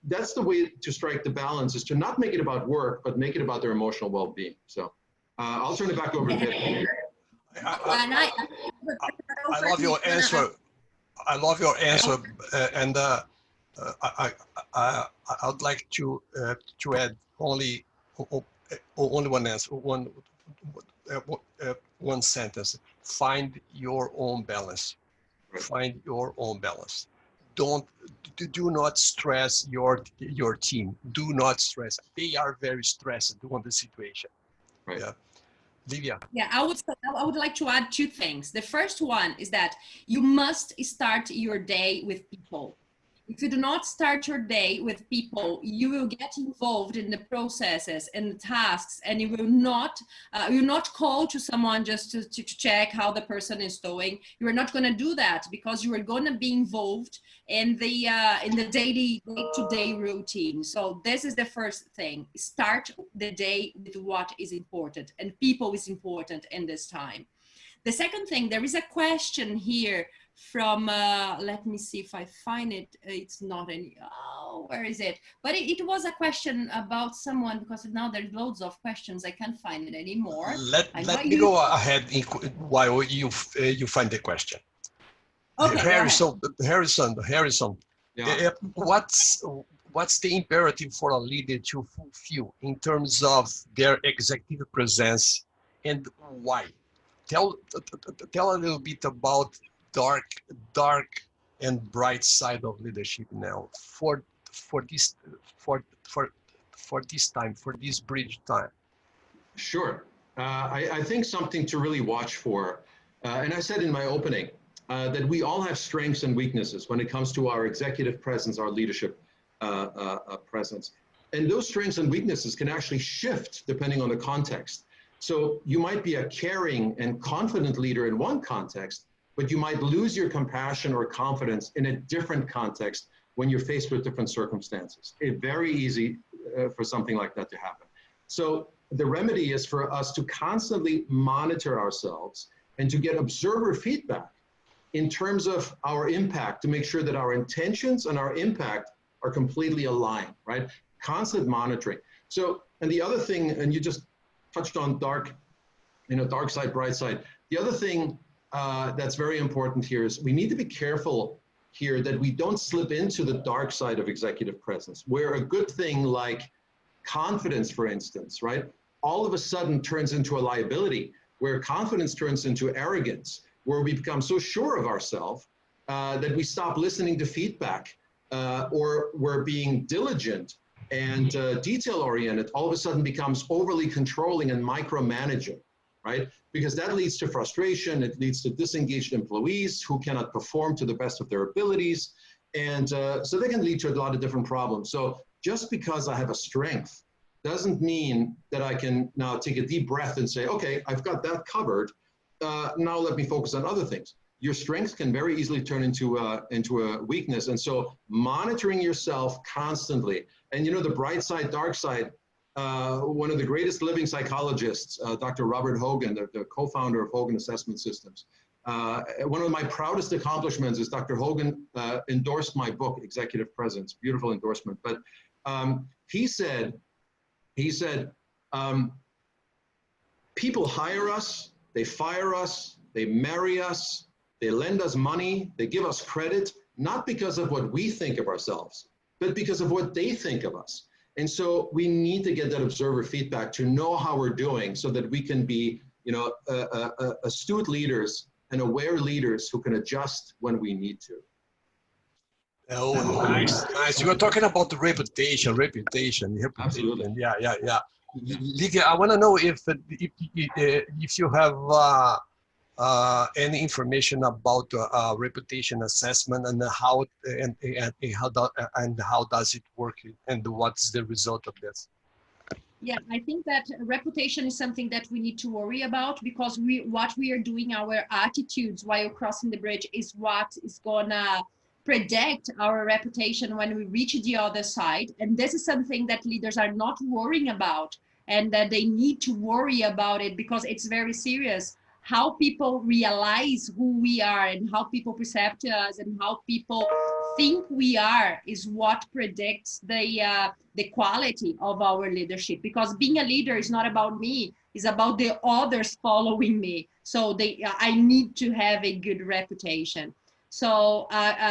that's the way to strike the balance, is to not make it about work, but make it about their emotional well-being. So I'll turn it back over to Pedro. I love your answer. I love your answer, and I'd like to add only one answer, one sentence. Find your own balance. Find your own balance. Do not stress your team. Do not stress. They are very stressed on the situation. Right. Yeah. Livia. Yeah, I would like to add two things. The first one is that you must start your day with people. If you do not start your day with people, you will get involved in the processes and the tasks, and you will not call to someone just to check how the person is doing. You are not going to do that, because you are going to be involved in the daily day-to-day routine. So this is the first thing. Start the day with what is important, and people is important in this time. The second thing, there is a question here from, let me see if I find it. It's not any, where is it? But it was a question about someone, because now there's loads of questions. I can't find it anymore. Let me go ahead while you find the question. Okay, Harrison. Yeah. What's the imperative for a leader to fulfill in terms of their executive presence, and why? Tell a little bit about dark and bright side of leadership now for this time, for this bridge time. Sure. I think something to really watch for, and I said in my opening that we all have strengths and weaknesses when it comes to our executive presence, our leadership presence, and those strengths and weaknesses can actually shift depending on the context. So you might be a caring and confident leader in one context, but you might lose your compassion or confidence in a different context when you're faced with different circumstances. It's very easy for something like that to happen. So the remedy is for us to constantly monitor ourselves and to get observer feedback in terms of our impact, to make sure that our intentions and our impact are completely aligned, right? Constant monitoring. So, and the other thing, and you just touched on dark side, bright side. The other thing that's very important here is we need to be careful here that we don't slip into the dark side of executive presence, where a good thing like confidence, for instance, right, all of a sudden turns into a liability, where confidence turns into arrogance, where we become so sure of ourselves that we stop listening to feedback, or we're being diligent and detail-oriented, all of a sudden becomes overly controlling and micromanaging, right? Because that leads to frustration, it leads to disengaged employees who cannot perform to the best of their abilities, and so they can lead to a lot of different problems. So just because I have a strength doesn't mean that I can now take a deep breath and say, okay, I've got that covered, now let me focus on other things. your strength can very easily turn into a weakness. And so monitoring yourself constantly, and you know, the bright side, dark side, one of the greatest living psychologists, Dr. Robert Hogan, the co-founder of Hogan Assessment Systems. One of my proudest accomplishments is Dr. Hogan endorsed my book, Executive Presence, beautiful endorsement. But he said, people hire us, they fire us, they marry us, they lend us money, they give us credit, not because of what we think of ourselves, but because of what they think of us. And so we need to get that observer feedback to know how we're doing so that we can be, you know, astute leaders and aware leaders who can adjust when we need to. Oh, nice, nice. You were talking about the reputation. Absolutely. Yeah. Livia, I want to know if you have any information about reputation assessment and how does it work and what's the result of this? Yeah, I think that reputation is something that we need to worry about, because what we are doing, our attitudes while crossing the bridge, is what is gonna predict our reputation when we reach the other side. And this is something that leaders are not worrying about, and that they need to worry about it, because it's very serious. How people realize who we are and how people perceive us and how people think we are is what predicts the quality of our leadership. Because being a leader is not about me, it's about the others following me. So I need to have a good reputation. So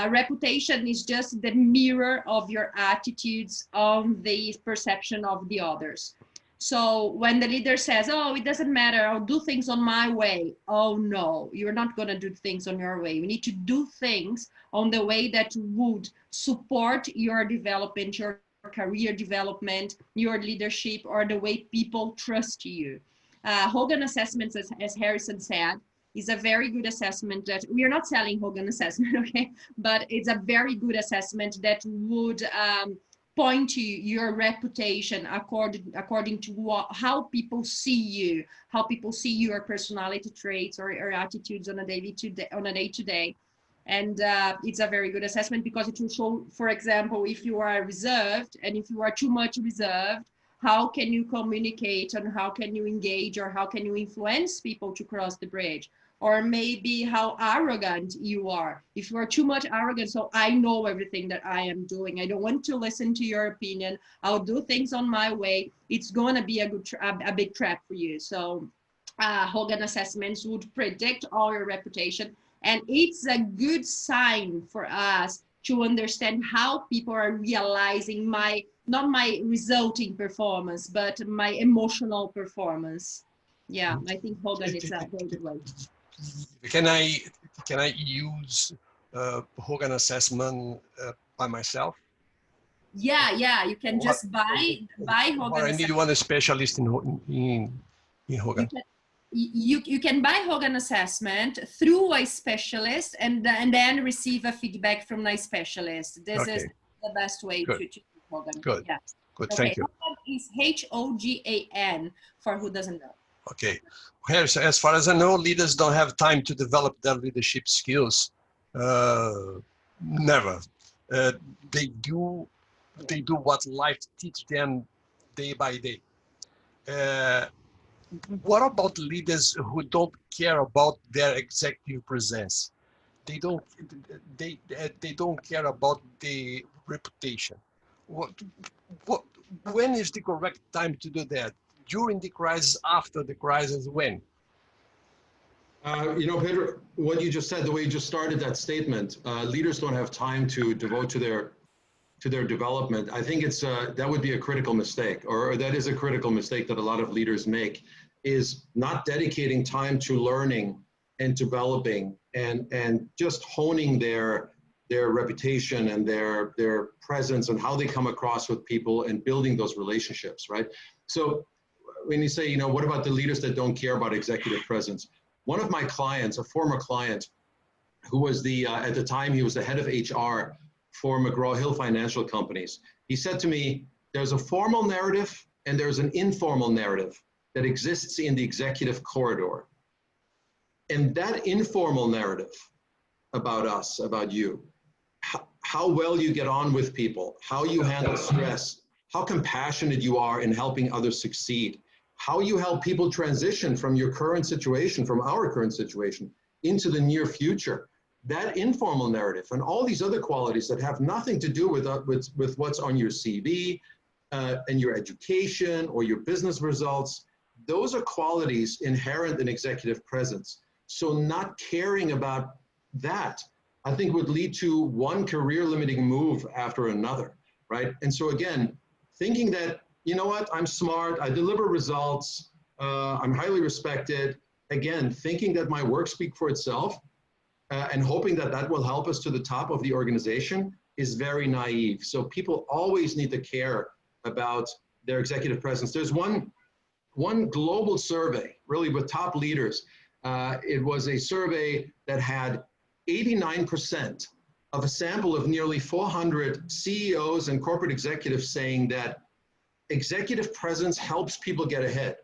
reputation is just the mirror of your attitudes on the perception of the others. So when the leader says, oh, it doesn't matter, I'll do things on my way. Oh no, you're not going to do things on your way. You need to do things on the way that would support your development, your career development, your leadership, or the way people trust you. Hogan assessments, as Harrison said, is a very good assessment that we are not selling Hogan assessment, okay? But it's a very good assessment that would point to your reputation according to how people see you, how people see your personality traits or attitudes on a day-to-day. And it's a very good assessment, because it will show, for example, if you are reserved and if you are too much reserved, how can you communicate and how can you engage or how can you influence people to cross the bridge? Or maybe how arrogant you are. If you are too much arrogant, so I know everything that I am doing, I don't want to listen to your opinion, I'll do things on my way, it's gonna be a big trap for you. So Hogan assessments would predict all your reputation, and it's a good sign for us to understand how people are realizing not my resulting performance, but my emotional performance. Yeah, I think Hogan is a very good way. Can I use Hogan assessment by myself? Yeah, you can just buy Hogan. Or I need one specialist in Hogan. You can buy Hogan assessment through a specialist and then receive a feedback from a specialist. This is the best way to use Hogan. Good. Yeah. Good. Okay. Thank you. Hogan is Hogan for who doesn't know. Okay. As far as I know, leaders don't have time to develop their leadership skills. Never. They do what life teaches them day by day. What about leaders who don't care about their executive presence? They don't care about the reputation. When is the correct time to do that? During the crisis, after the crisis, when? You know, Pedro, what you just said, the way you just started that statement, leaders don't have time to devote to their development. I think it's that would be a critical mistake, or that is a critical mistake that a lot of leaders make, is not dedicating time to learning and developing and just honing their reputation and their presence and how they come across with people and building those relationships, right? So when you say, you know, what about the leaders that don't care about executive presence? One of my clients, a former client, who was at the time he was the head of HR for McGraw-Hill Financial Companies. He said to me, there's a formal narrative and there's an informal narrative that exists in the executive corridor. And that informal narrative about us, about you. How well you get on with people, how you handle stress, how compassionate you are in helping others succeed, how you help people transition from your current situation, from our current situation, into the near future. That informal narrative and all these other qualities that have nothing to do with what's on your CV and your education or your business results, those are qualities inherent in executive presence. So not caring about that, I think, would lead to one career limiting move after another, right? And so again, thinking that, you know what, I'm smart, I deliver results, I'm highly respected. Again, thinking that my work speaks for itself and hoping that that will help us to the top of the organization is very naive. So people always need to care about their executive presence. There's one global survey, really with top leaders. It was a survey that had 89% of a sample of nearly 400 CEOs and corporate executives saying that executive presence helps people get ahead,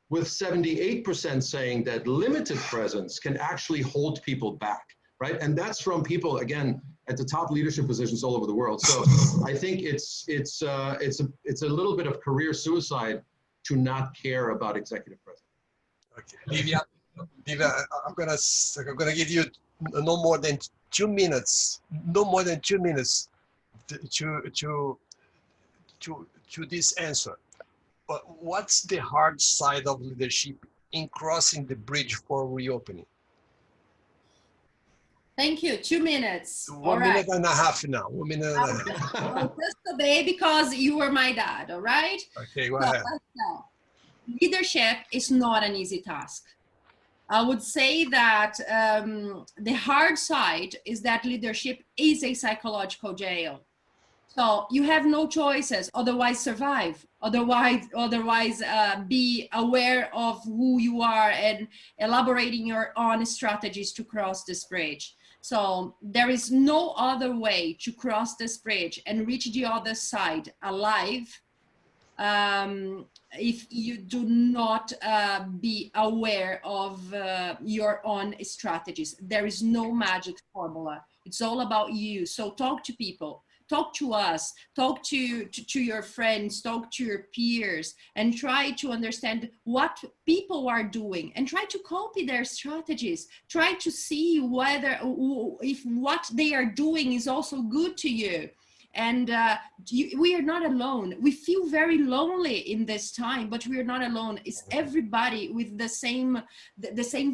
with 78% saying that limited presence can actually hold people back, right? And that's from people, again, at the top leadership positions all over the world. So I think it's a little bit of career suicide to not care about executive presence. Okay, Livia, I'm gonna give you no more than 2 minutes, to this answer. But what's the hard side of leadership in crossing the bridge for reopening? Thank you. 2 minutes. 1 minute and a half now. 1 minute and a half. I'll just obey because you were my dad, all right? Okay, go ahead. Leadership is not an easy task. I would say that the hard side is that leadership is a psychological jail. So you have no choices, otherwise survive, otherwise be aware of who you are and elaborating your own strategies to cross this bridge. So there is no other way to cross this bridge and reach the other side alive if you do not be aware of your own strategies. There is no magic formula. It's all about you. So talk to people. Talk to us, talk to your friends, talk to your peers, and try to understand what people are doing and try to copy their strategies. Try to see if what they are doing is also good to you. And we are not alone. We feel very lonely in this time, but we are not alone. It's everybody with the same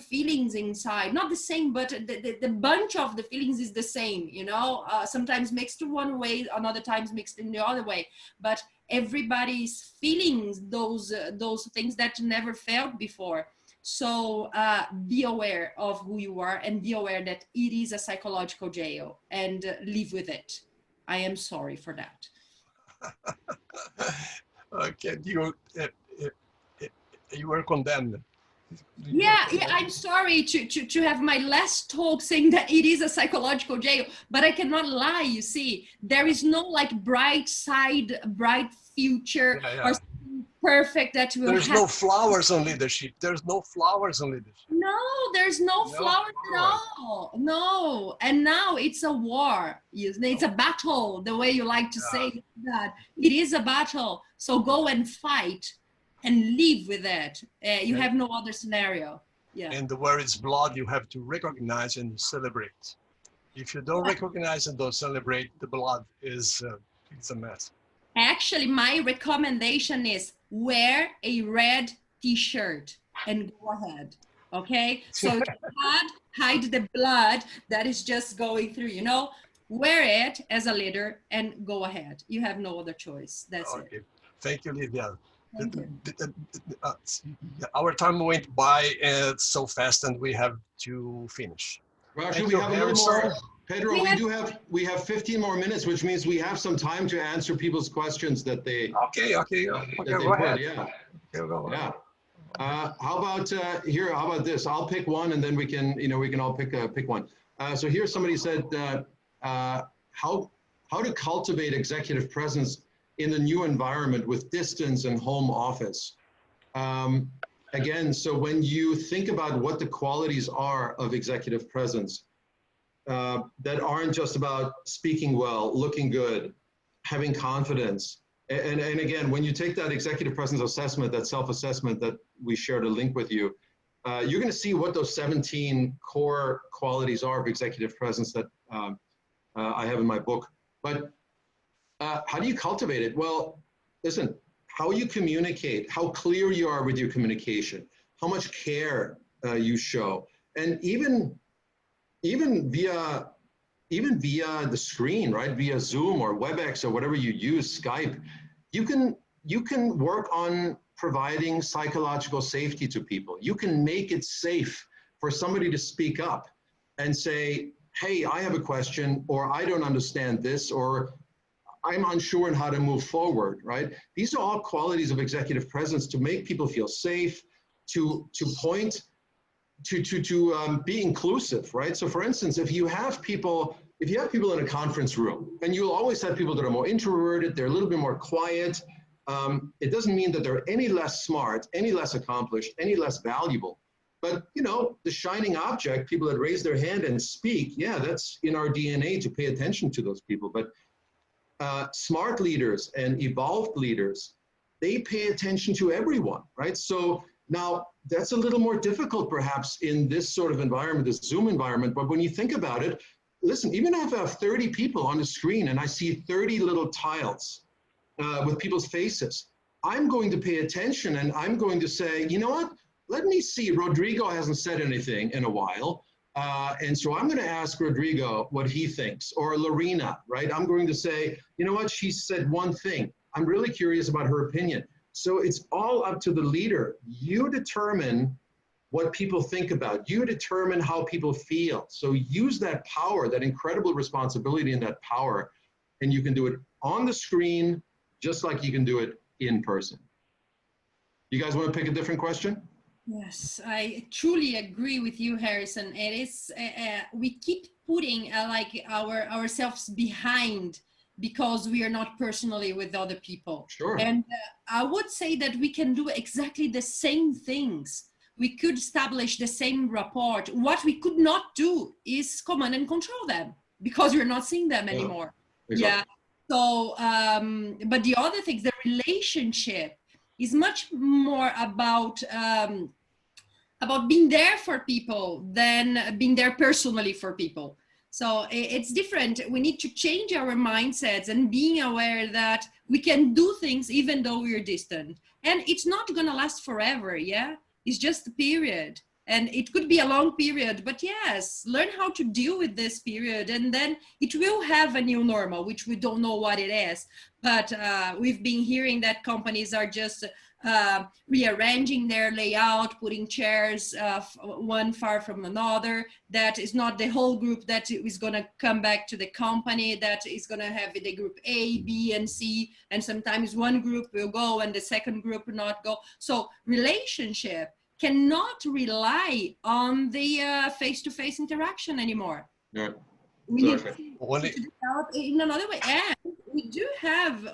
feelings inside. Not the same, but the bunch of the feelings is the same, you know, sometimes mixed in one way, another times mixed in the other way. But everybody's feelings, those things that never felt before. So be aware of who you are and be aware that it is a psychological jail and live with it. I am sorry for that. Okay, you were condemned. Yeah, I'm sorry to have my last talk saying that it is a psychological jail, but I cannot lie, you see. There is no like bright side, bright future or something perfect that will There's no flowers on leadership. There's no flowers on leadership. No, there's no flowers at all. No, and now it's a war. It's a battle, the way you like to say that. It is a battle. So go and fight and live with it. You have no other scenario. Yeah. And where it's blood, you have to recognize and celebrate. If you don't recognize and don't celebrate, the blood is it's a mess. Actually, my recommendation is wear a red t-shirt and go ahead. Okay, so hide the blood that is just going through, you know, wear it as a leader and go ahead. You have no other choice. That's it. Thank you, Livia. Thank you. Our time went by so fast and we have to finish. Roger, we have a little more. Pedro, we have 15 more minutes, which means we have some time to answer people's questions that they. Okay, go ahead. Yeah. How about here? How about this? I'll pick one, and then we can all pick one. So here, somebody said, how to cultivate executive presence in the new environment with distance and home office. Again, so when you think about what the qualities are of executive presence, that aren't just about speaking well, looking good, having confidence. And again, when you take that executive presence assessment, that self-assessment that we shared a link with you, you're going to see what those 17 core qualities are of executive presence that I have in my book. But how do you cultivate it? Well, listen, how you communicate, how clear you are with your communication, how much care you show, and even via the screen, right? Via Zoom or WebEx or whatever you use, Skype, you can work on providing psychological safety to people. You can make it safe for somebody to speak up and say, hey, I have a question, or I don't understand this, or I'm unsure on how to move forward, right? These are all qualities of executive presence to make people feel safe, to point, to be inclusive, right? So for instance, if you have people in a conference room, and you'll always have people that are more introverted, they're a little bit more quiet, it doesn't mean that they're any less smart, any less accomplished, any less valuable. But, you know, the shining object, people that raise their hand and speak, yeah, that's in our DNA to pay attention to those people. But smart leaders and evolved leaders, they pay attention to everyone, right? So now that's a little more difficult perhaps in this sort of environment, this Zoom environment. But when you think about it, listen, even if I have 30 people on the screen and I see 30 little tiles with people's faces, I'm going to pay attention and I'm going to say, you know what? Let me see, Rodrigo hasn't said anything in a while. And so I'm going to ask Rodrigo what he thinks, or Lorena, right? I'm going to say, you know what? She said one thing. I'm really curious about her opinion. So it's all up to the leader. You determine what people think about. You determine how people feel. So use that power, that incredible responsibility and that power, and you can do it on the screen, just like you can do it in person. You guys want to pick a different question? Yes, I truly agree with you, Harrison. It is, we keep putting like ourselves behind because we are not personally with other people. Sure. And I would say that we can do exactly the same things. We could establish the same rapport. What we could not do is command and control them because we're not seeing them anymore. Exactly. Yeah. So, but the other things, the relationship is much more about being there for people than being there personally for people. So it's different. We need to change our mindsets and being aware that we can do things even though we're distant. And it's not going to last forever, yeah? It's just a period. And it could be a long period, but yes, learn how to deal with this period, and then it will have a new normal, which we don't know what it is. But we've been hearing that companies are just rearranging their layout, putting chairs one far from another. That is not the whole group that is going to come back to the company, that is going to have the group A, B, and C. And sometimes one group will go and the second group will not go. So relationship cannot rely on the face-to-face interaction anymore. Yeah. We need to develop in another way. And we do have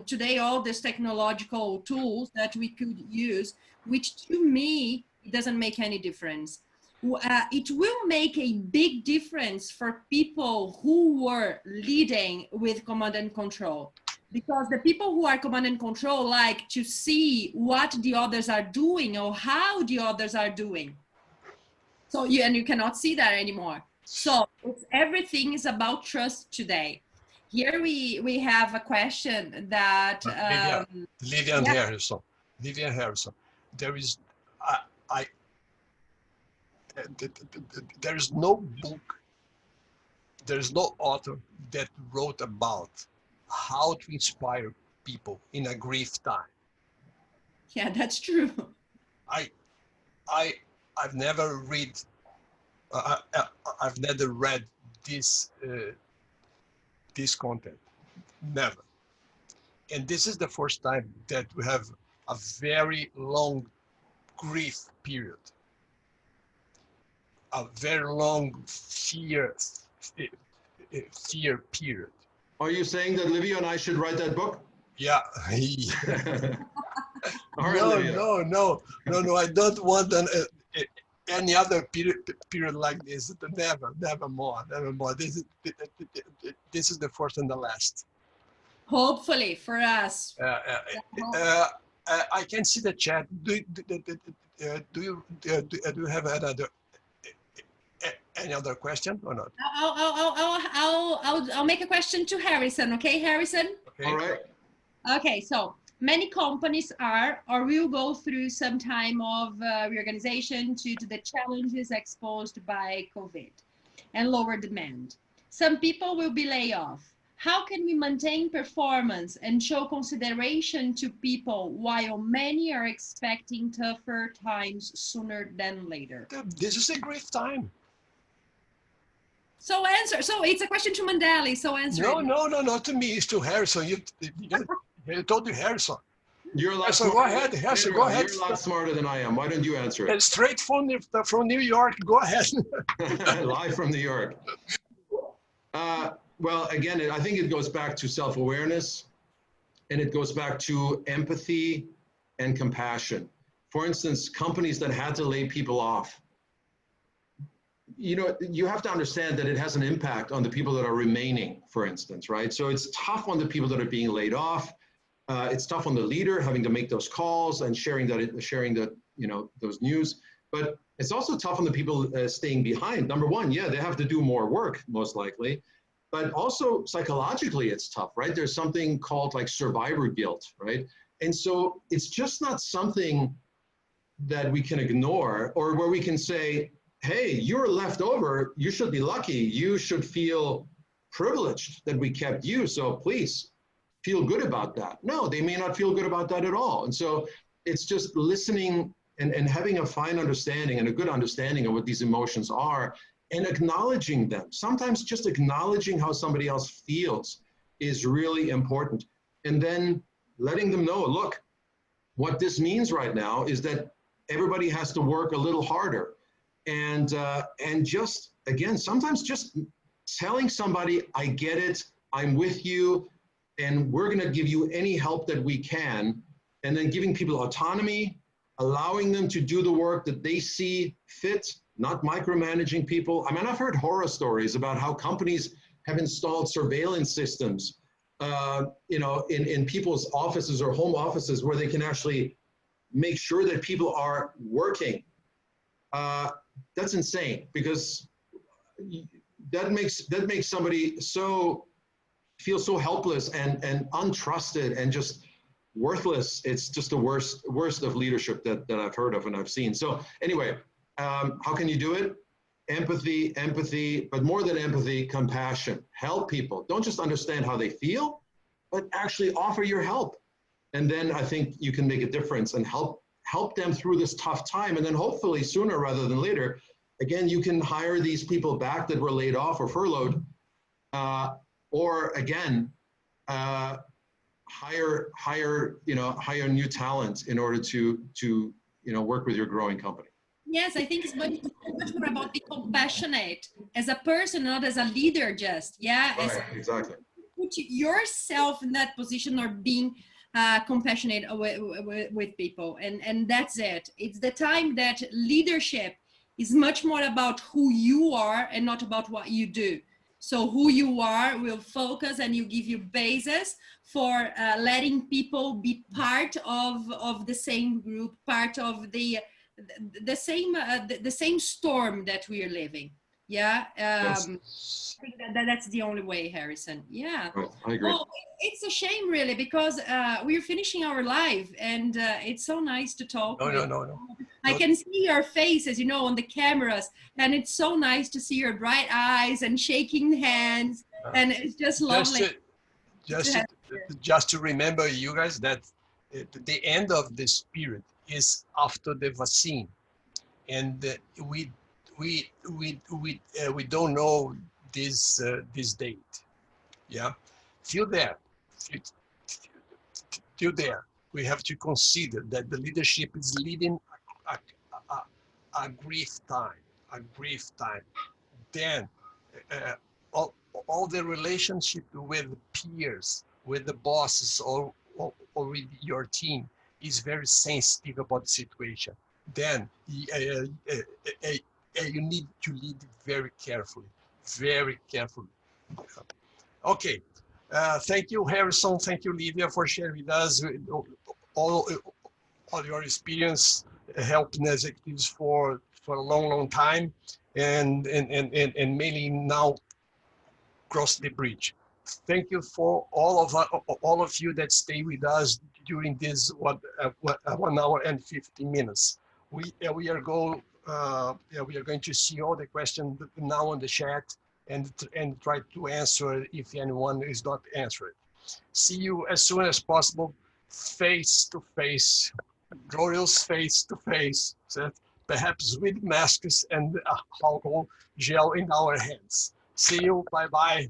today all these technological tools that we could use, which to me, it doesn't make any difference. It will make a big difference for people who were leading with command and control. Because the people who are command and control like to see what the others are doing or how the others are doing. So you cannot see that anymore. So everything is about trust today. Here we have a question that Livia and Harrison. Livia and Harrison. There is there is no book, there is no author that wrote about how to inspire people in a grief time. Yeah, that's true. I've never read this this content, never. And this is the first time that we have a very long grief period, a very long fear period. Are you saying that Livia and I should write that book? Yeah. All right, No, I don't want any other period like this. Never more. This is the first and the last. Hopefully for us. I can see the chat. Do you have any other question or not? I'll make a question to Harrison. Okay, Harrison? Okay. All right. Okay, so many companies are or will go through some time of reorganization due to the challenges exposed by COVID and lower demand. Some people will be laid off. How can we maintain performance and show consideration to people while many are expecting tougher times sooner than later? This is a great time. So answer. So it's a question to Mandelli. So answer. No, not to me. It's to Harrison. You told you Harrison. You're a lot Harrison, smarter. Go ahead. Harrison, Pedro, go ahead. You're a lot smarter than I am. Why don't you answer it? Straight from New York. Go ahead. Live from New York. Well, again, I think it goes back to self-awareness, and it goes back to empathy and compassion. For instance, companies that had to lay people off, you know, you have to understand that it has an impact on the people that are remaining, for instance, right? So it's tough on the people that are being laid off. It's tough on the leader having to make those calls and sharing those news. But it's also tough on the people staying behind. Number one, yeah, they have to do more work, most likely. But also psychologically, it's tough, right? There's something called like survivor guilt, right? And so it's just not something that we can ignore, or where we can say, hey, you're left over, you should be lucky. You should feel privileged that we kept you. So please feel good about that. No, they may not feel good about that at all. And so it's just listening and having a fine understanding and a good understanding of what these emotions are, and acknowledging them. Sometimes just acknowledging how somebody else feels is really important. And then letting them know, look, what this means right now is that everybody has to work a little harder. And just, again, sometimes just telling somebody, I get it, I'm with you, and we're gonna give you any help that we can, and then giving people autonomy, allowing them to do the work that they see fit, not micromanaging people. I mean, I've heard horror stories about how companies have installed surveillance systems, in people's offices or home offices where they can actually make sure that people are working. That's insane, because that makes somebody feel so helpless and untrusted and just worthless. It's just the worst of leadership that I've heard of and I've seen. So anyway, how can you do it? Empathy, but more than empathy, compassion. Help people. Don't just understand how they feel, but actually offer your help. And then I think you can make a difference and help them through this tough time. And then hopefully sooner rather than later, again, you can hire these people back that were laid off or furloughed, or again, hire new talent in order to work with your growing company. Yes, I think it's much more about being compassionate as a person, not as a leader. Just Right, exactly. Put yourself in that position, or being compassionate with people, and that's it. It's the time that leadership is much more about who you are and not about what you do. So who you are will focus, and you give you basis for letting people be part of the same group, part of the same storm that we are living. Yeah. Yes. I think that's the only way, Harrison. Yeah. Right, I agree. Well, it's a shame, really, because we're finishing our live, and it's so nice to talk. No. I can see your faces, on the cameras, and it's so nice to see your bright eyes and shaking hands, and it's just lovely. Just to remember you guys that the end of this period is after the vaccine, and we don't know this date. Yeah, till there, we have to consider that the leadership is leading a grief time. Then all the relationship with peers, with the bosses, or with your team is very sensitive about the situation. then you need to lead very carefully, very carefully. Okay. Thank you, Harrison. Thank you, Livia, for sharing with us all your experience helping executives for a long time, and mainly now cross the bridge. Thank you for all of you that stay with us during this 1 hour and 50 minutes. We are going to see all the questions now on the chat and try to answer if anyone is not answered. See you as soon as possible, face to face, glorious face to face, perhaps with masks and alcohol gel in our hands. See you. Bye bye.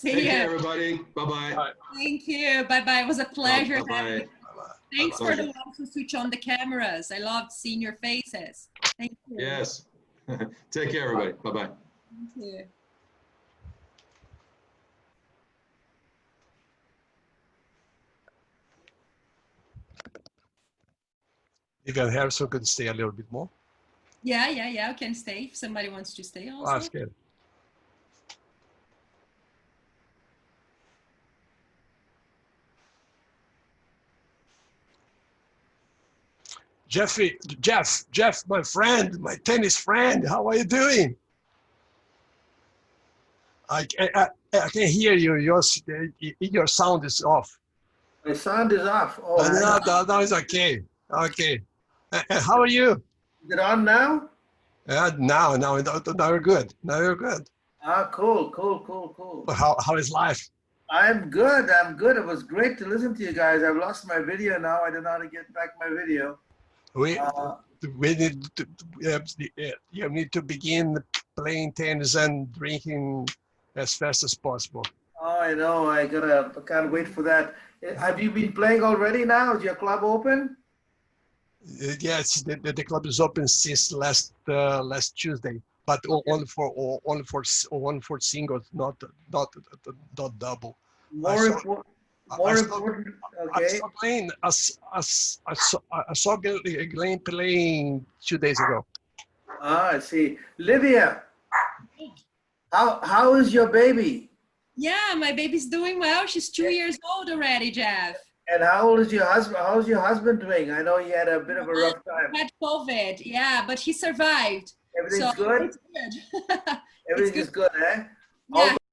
Take care, everybody. Bye-bye. Bye. Thank you. Bye-bye. It was a pleasure. Bye-bye. Thanks Bye-bye. for the ones who switch on the cameras. I loved seeing your faces. Thank you. Yes. Take care, everybody. Bye-bye. Thank you. Livia and Harrison could stay a little bit more. Yeah, I can stay if somebody wants to stay also. That's good. Jeff, my friend, my tennis friend, how are you doing? I can hear you. Your sound is off. My sound is off. Oh, No, it's okay. Okay. How are you? is it on now? Now you're good. Now you're good. Ah, cool. How is life? I'm good. It was great to listen to you guys. I've lost my video now. I don't know how to get back my video. We need to, you need to begin playing tennis and drinking as fast as possible. Oh, I know. I can't wait for that. Have you been playing already now? Is your club open? Yes, the club is open since last Tuesday, but only for singles, not double. More important. Okay. I saw Glenn. I saw Glenn playing 2 days ago. Ah, I see. Livia, how is your baby? Yeah, my baby's doing well. She's 2 years old already, Jeff. And how old is your husband? How's your husband doing? I know he had a bit of a rough time. He had COVID, yeah, but he survived. Everything's so good? It's good. Everything is good, eh? Yeah.